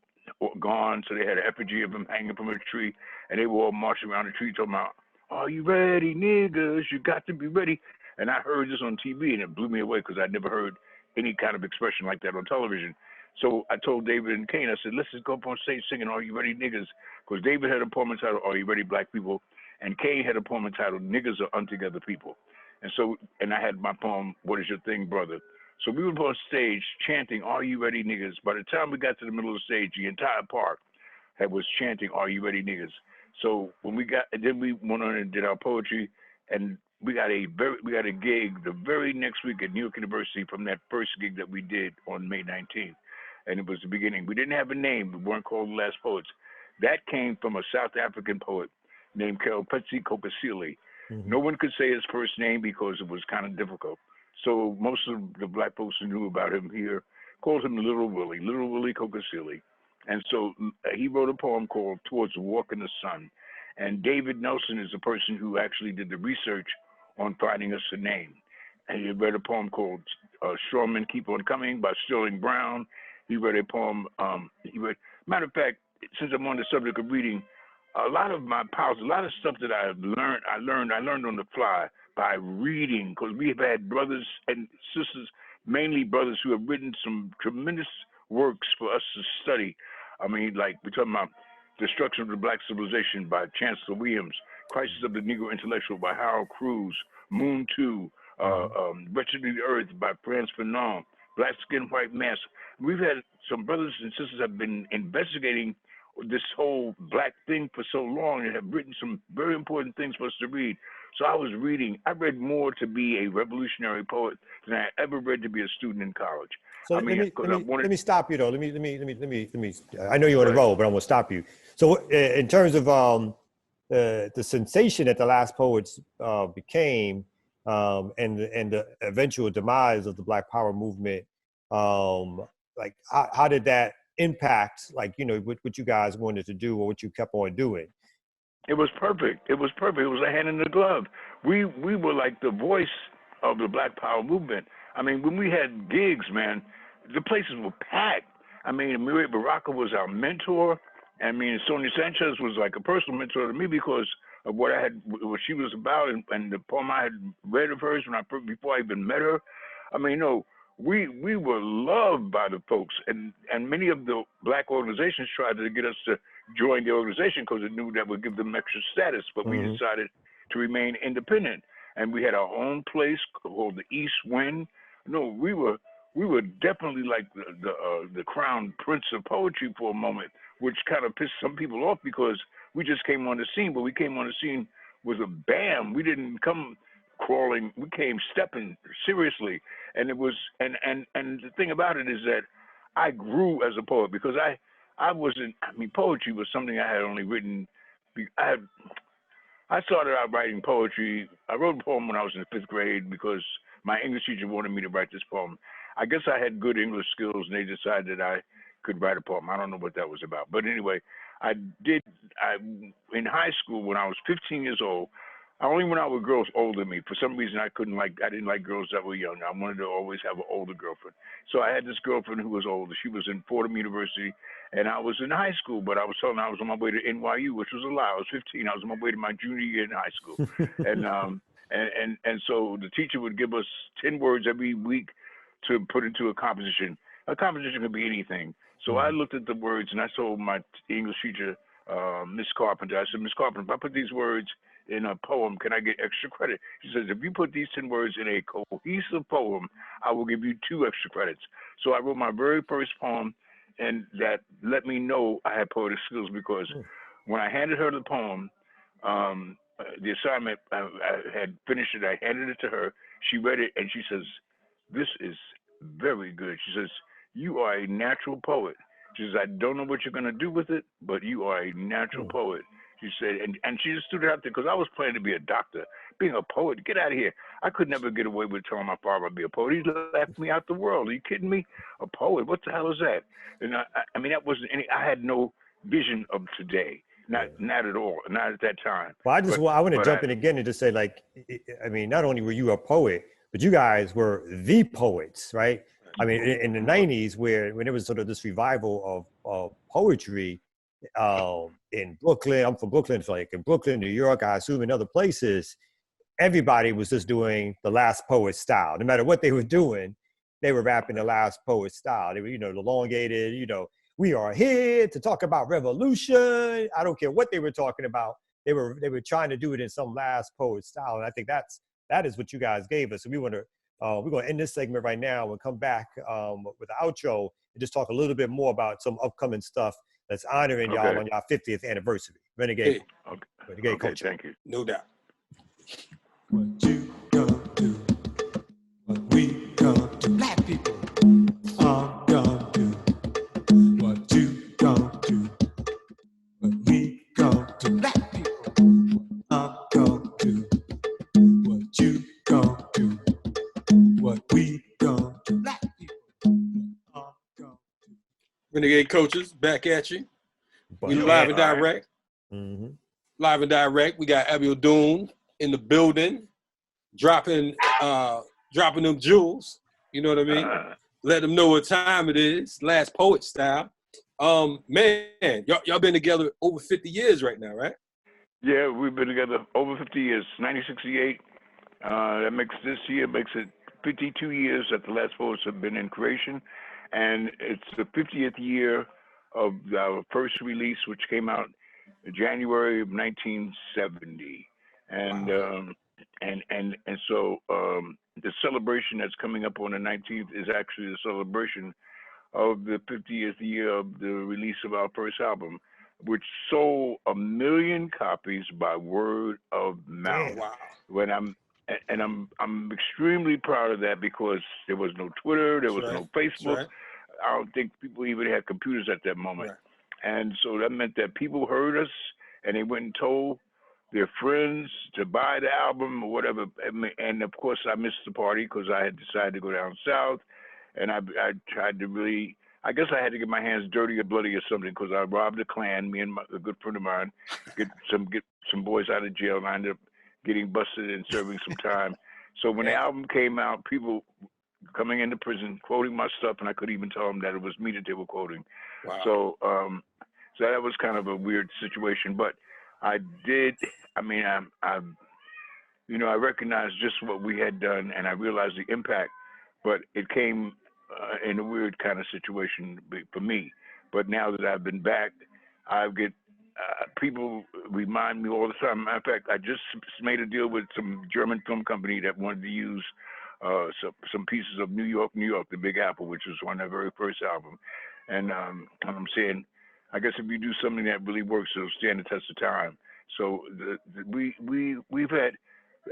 gone, so they had an effigy of him hanging from a tree, and they were all marching around the tree talking about, "Are you ready, niggas? You got to be ready." And I heard this on TV, and it blew me away because I'd never heard any kind of expression like that on television. So I told David and Kane, I said, let's just go up on stage singing "Are You Ready, Niggas?" Because David had a poem entitled "Are You Ready, Black People?" and Kane had a poem entitled "Niggas Are Untogether People." And so, and I had my poem, "What Is Your Thing, Brother?" So we were on stage chanting "Are You Ready, Niggas?" By the time we got to the middle of the stage, the entire park was chanting "Are You Ready, Niggas?" So when we got, and then we went on and did our poetry, and we got a gig the very next week at New York University from that first gig that we did on May 19th. And it was the beginning. We didn't have a name. We weren't called the Last Poets. That came from a South African poet named Kelpetsi Kokosile. Mm-hmm. No one could say his first name because it was kind of difficult. So most of the black folks who knew about him here called him Little Willie Kokosile. And so he wrote a poem called "Towards a Walk in the Sun." And David Nelson is the person who actually did the research on finding us a name. And he read a poem called "Strawmen Keep on Coming" by Sterling Brown. He read a poem, matter of fact, since I'm on the subject of reading, a lot of my pals, a lot of stuff that I learned on the fly by reading, because we have had brothers and sisters, mainly brothers, who have written some tremendous works for us to study. I mean, like we're talking about "Destruction of the Black Civilization" by Chancellor Williams, "Crisis of the Negro Intellectual" by Harold Cruz, "Moon 2, "Wretched of the Earth" by Frantz Fanon, "Black Skin, White Mask." We've had some brothers and sisters have been investigating this whole black thing for so long and have written some very important things for us to read. So I was reading. I read more to be a revolutionary poet than I ever read to be a student in college. So I mean, let me stop you though. Let me. I know you're on the roll, but I'm gonna stop you. So in terms of the sensation that the Last Poets became, and the eventual demise of the Black Power movement, like how did that impact, like, you know, what you guys wanted to do or what you kept on doing? It was perfect. It was perfect. It was a hand in the glove. We were like the voice of the Black Power movement. I mean, when we had gigs, man, the places were packed. I mean, Miriam Baraka was our mentor. I mean, Sonia Sanchez was like a personal mentor to me because of what she was about, and the poem I had read of hers before I even met her. I mean, we were loved by the folks, and many of the black organizations tried to get us to join the organization because they knew that would give them extra status, but we decided to remain independent, and we had our own place called the East Wind. No, we were definitely like the crown prince of poetry for a moment, which kind of pissed some people off because we just came on the scene, but we came on the scene with a bam. We didn't come crawling, we came stepping seriously. And it was, and the thing about it is that I grew as a poet because I mean, poetry was something I had only written. I started out writing poetry. I wrote a poem when I was in the 5th grade because my English teacher wanted me to write this poem. I guess I had good English skills and they decided that I could write a poem. I don't know what that was about. But anyway, in high school when I was 15 years old, I only went out with girls older than me. For some reason, I didn't like girls that were young. I wanted to always have an older girlfriend. So I had this girlfriend who was older. She was in Fordham University, and I was in high school, but I was telling her I was on my way to NYU, which was a lie. I was 15. I was on my way to my junior year in high school. And so the teacher would give us 10 words every week to put into a composition. A composition could be anything. So I looked at the words, and I told my English teacher, Miss Carpenter, I said, "Miss Carpenter, if I put these words in a poem, can I get extra credit?" She says, "If you put these 10 words in a cohesive poem, I will give you 2 extra credits." So I wrote my very first poem, and that let me know I had poetic skills because when I handed her the poem, the assignment, I had finished it, I handed it to her, she read it, and she says, "This is very good." She says, "You are a natural poet." She says, "I don't know what you're going to do with it, but you are a natural poet." She said, and she just stood out there because I was planning to be a doctor. Being a poet, get out of here. I could never get away with telling my father I'd be a poet. He laughed me out the world. Are you kidding me? A poet? What the hell is that? And I mean, that wasn't any, I had no vision of today. Not at all. Not at that time. Well, I want to jump in again and just say, like, I mean, not only were you a poet, but you guys were the poets, right? I mean, in the 90s, when there was sort of this revival of poetry in Brooklyn, I'm from Brooklyn, so like in Brooklyn, New York, I assume in other places, everybody was just doing the last poet style. No matter what they were doing, they were rapping the last poet style. They were, the elongated, we are here to talk about revolution. I don't care what they were talking about. They were trying to do it in some last poet style. And I think that is what you guys gave us. So we're going to end this segment right now and come back with the outro and just talk a little bit more about some upcoming stuff that's honoring y'all on your 50th anniversary. Renegade. Hey. Renegade culture. Thank you. No doubt. What you gonna do? What we gonna do? Black people. I'm gonna do. What you gonna do? What we gonna do? Black people. I'm gonna do. What you gonna do? What we gonna do? Black people. I'm gonna do. Renegade Coaches, back at you. But We live and direct. Mm-hmm. Live and direct. We got Abiodun in the building, dropping them jewels. You know what I mean? Let them know what time it is. Last poet style. Man, y'all been together over 50 years right now, right? Yeah, we've been together over 50 years. 1968. That makes it 52 years that the last poets have been in creation, and it's the 50th year of our first release, which came out in January of 1970, and Wow. So the celebration that's coming up on the 19th is actually the celebration of the 50th year of the release of our first album, which sold 1 million copies by word of mouth. Wow. When I'm extremely proud of that, because there was no Twitter, there was no Facebook. Right. I don't think people even had computers at that moment. Right. And so that meant that people heard us and they went and told their friends to buy the album or whatever. And of course, I missed the party because I had decided to go down south. And I tried to really, I guess I had to get my hands dirty or bloody or something, because I robbed a Klan, me and a good friend of mine, get some boys out of jail, and I ended up getting busted and serving some time. So when the album came out, people coming into prison quoting my stuff, and I couldn't even tell them that it was me that they were quoting. Wow. So that was kind of a weird situation, but I recognized just what we had done, and I realized the impact, but it came in a weird kind of situation for me. But now that I've been back, I get people remind me all the time. Matter of fact, I just made a deal with some German film company that wanted to use some pieces of New York, the Big Apple, which was on their very first album. And I'm saying, I guess if you do something that really works, it'll stand the test of time. So we've had,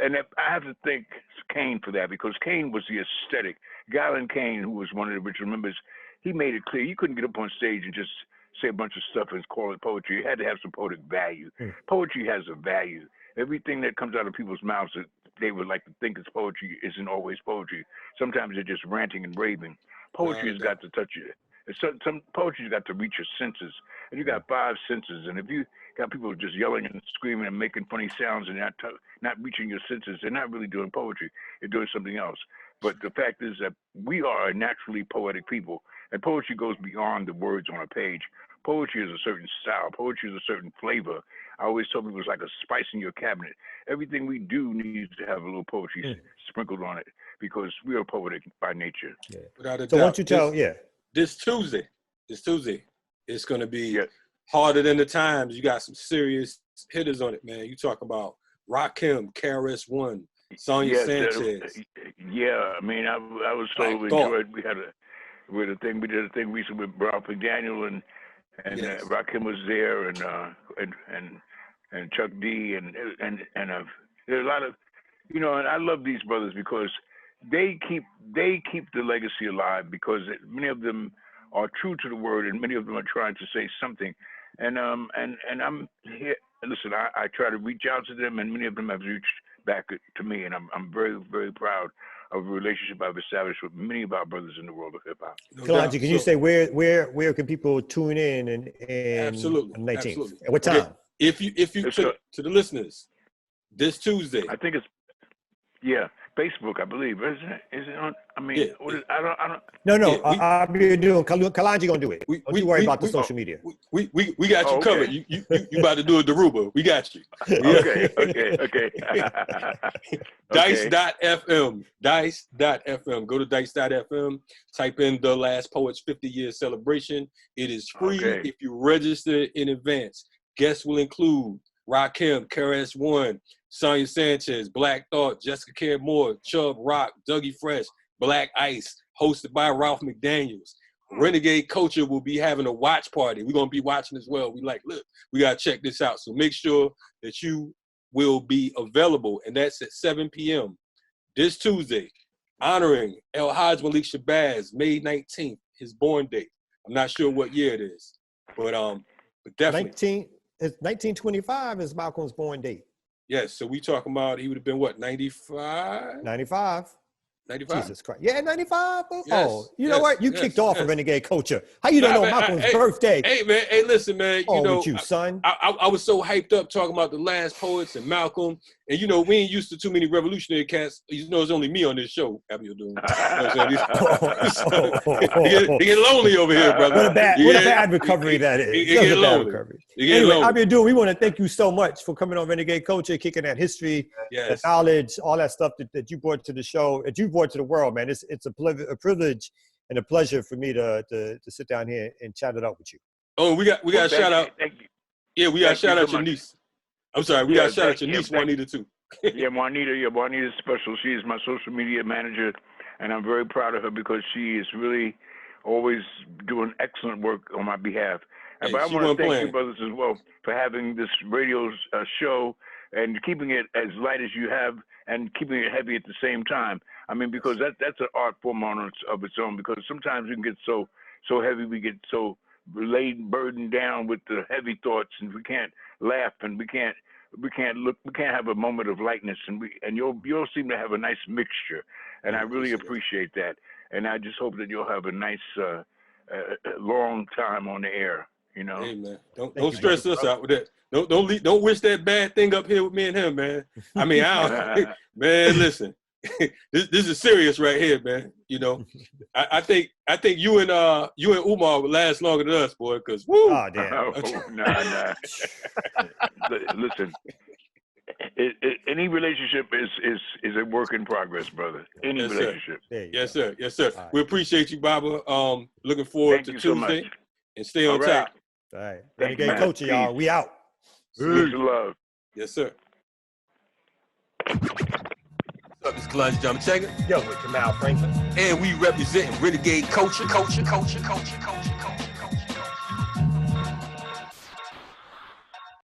and I have to thank Kane for that, because Kane was the aesthetic. Galen Kane, who was one of the original members, he made it clear you couldn't get up on stage and just say a bunch of stuff and call it poetry. It had to have some poetic value. Poetry has a value. Everything that comes out of people's mouths that they would like to think is poetry isn't always poetry. Sometimes they're just ranting and raving. Poetry has got to touch you. Some poetry's got to reach your senses, and you got 5 senses. And if you got people just yelling and screaming and making funny sounds and not reaching your senses, they're not really doing poetry. They're doing something else. But the fact is that we are a naturally poetic people, and poetry goes beyond the words on a page. Poetry is a certain style. Poetry is a certain flavor. I always tell people it's like a spice in your cabinet. Everything we do needs to have a little poetry sprinkled on it, because we are poetic by nature. Yeah. Without a So doubt. why don't you tell, This Tuesday, it's going to be harder than the times. You got some serious hitters on it, man. You talk about Rakim, KRS-One, Sonia Sanchez. I mean, I was so enjoyed. We did a thing recently with Ralph McDaniel, and Rakim was there, and Chuck D, and there's a lot of, and I love these brothers because they keep the legacy alive, because many of them are true to the word, and many of them are trying to say something. And I'm here. Listen, I try to reach out to them, and many of them have reached back to me, and I'm very, very proud of the relationship I've established with many of our brothers in the world of hip hop. Kalonji, can you say where can people tune in and Absolutely. 19th? Absolutely. At what time? Okay. If you to the listeners, this Tuesday. I think it's Facebook, I believe. Is it on? I mean, Yeah. what is, I don't. No, Yeah, I'll be doing. Kalanji gonna do it. Don't you worry about the social media. We got you Oh, covered. okay. You about to do a Daruba. We got you. Okay. Dice.fm. Dice.fm. Go to dice.fm. Type in The Last Poets 50-year celebration. It is free if you register in advance. Guests will include Rakim, KRS-One, Sonia Sanchez, Black Thought, Jessica Care Moore, Chubb Rock, Dougie Fresh, Black Ice, hosted by Ralph McDaniels. Renegade Culture will be having a watch party. We're going to be watching as well. We like, look, we got to check this out. So make sure that you will be available, and that's at 7 p.m. this Tuesday, honoring El Hajj Malik Shabazz, May 19th, his born date. I'm not sure what year it is, but definitely. 1925 is Malcolm's born date. Yes, so we talking about he would have been what, 95? 95. 95. Jesus Christ. Yeah, 95. Oh, Yes, you know what? You kicked off a Renegade Culture. How you don't know Malcolm's birthday? Hey, man. Hey, listen, man. You know, with you, son. I was so hyped up talking about the Last Poets and Malcolm. And, you know, we ain't used to too many revolutionary cats. You know, it's only me on this show, Abiodun. You know what I'm saying? He get lonely over here, brother. What a bad recovery that is. He get lonely. Anyway, Abiodun, we want to thank you so much for coming on Renegade Culture, kicking that history, that knowledge, all that stuff that you brought to the show, that you brought to the world, man. It's a privilege and a pleasure for me to sit down here and chat it up with you. Oh, we got a shout out. Thank you. Yeah, we got to shout out your niece. I'm sorry, we got to shout out your niece, Juanita, too. Juanita's special. She is my social media manager, and I'm very proud of her because she is really always doing excellent work on my behalf. Hey, but I want to thank you, brothers, as well, for having this radio show and keeping it as light as you have and keeping it heavy at the same time. I mean, because that's an art form on its own, because sometimes we can get so heavy, we get so burdened down with the heavy thoughts, and we can't laugh, and we can't have a moment of lightness, and you'll seem to have a nice mixture, and I really appreciate that. And I just hope that you'll have a nice long time on the air. You know. Hey, man, don't stress us out with that. Don't wish that bad thing up here with me and him, man. I mean, man, listen. This is serious right here, man. You know, I think you and Umar would last longer than us, boy. Cause woo. Oh damn. Nah. Listen, any relationship is a work in progress, brother. Any relationship. Yes, sir. Right. We appreciate you, Baba. Looking forward to Tuesday, so and stay on top. All right, Renegade Culture, y'all. We out. Peace and love. Yes, sir. What's up, this Kalonji John Chega? Yo, with Kamal Franklin. And we represent Renegade Culture.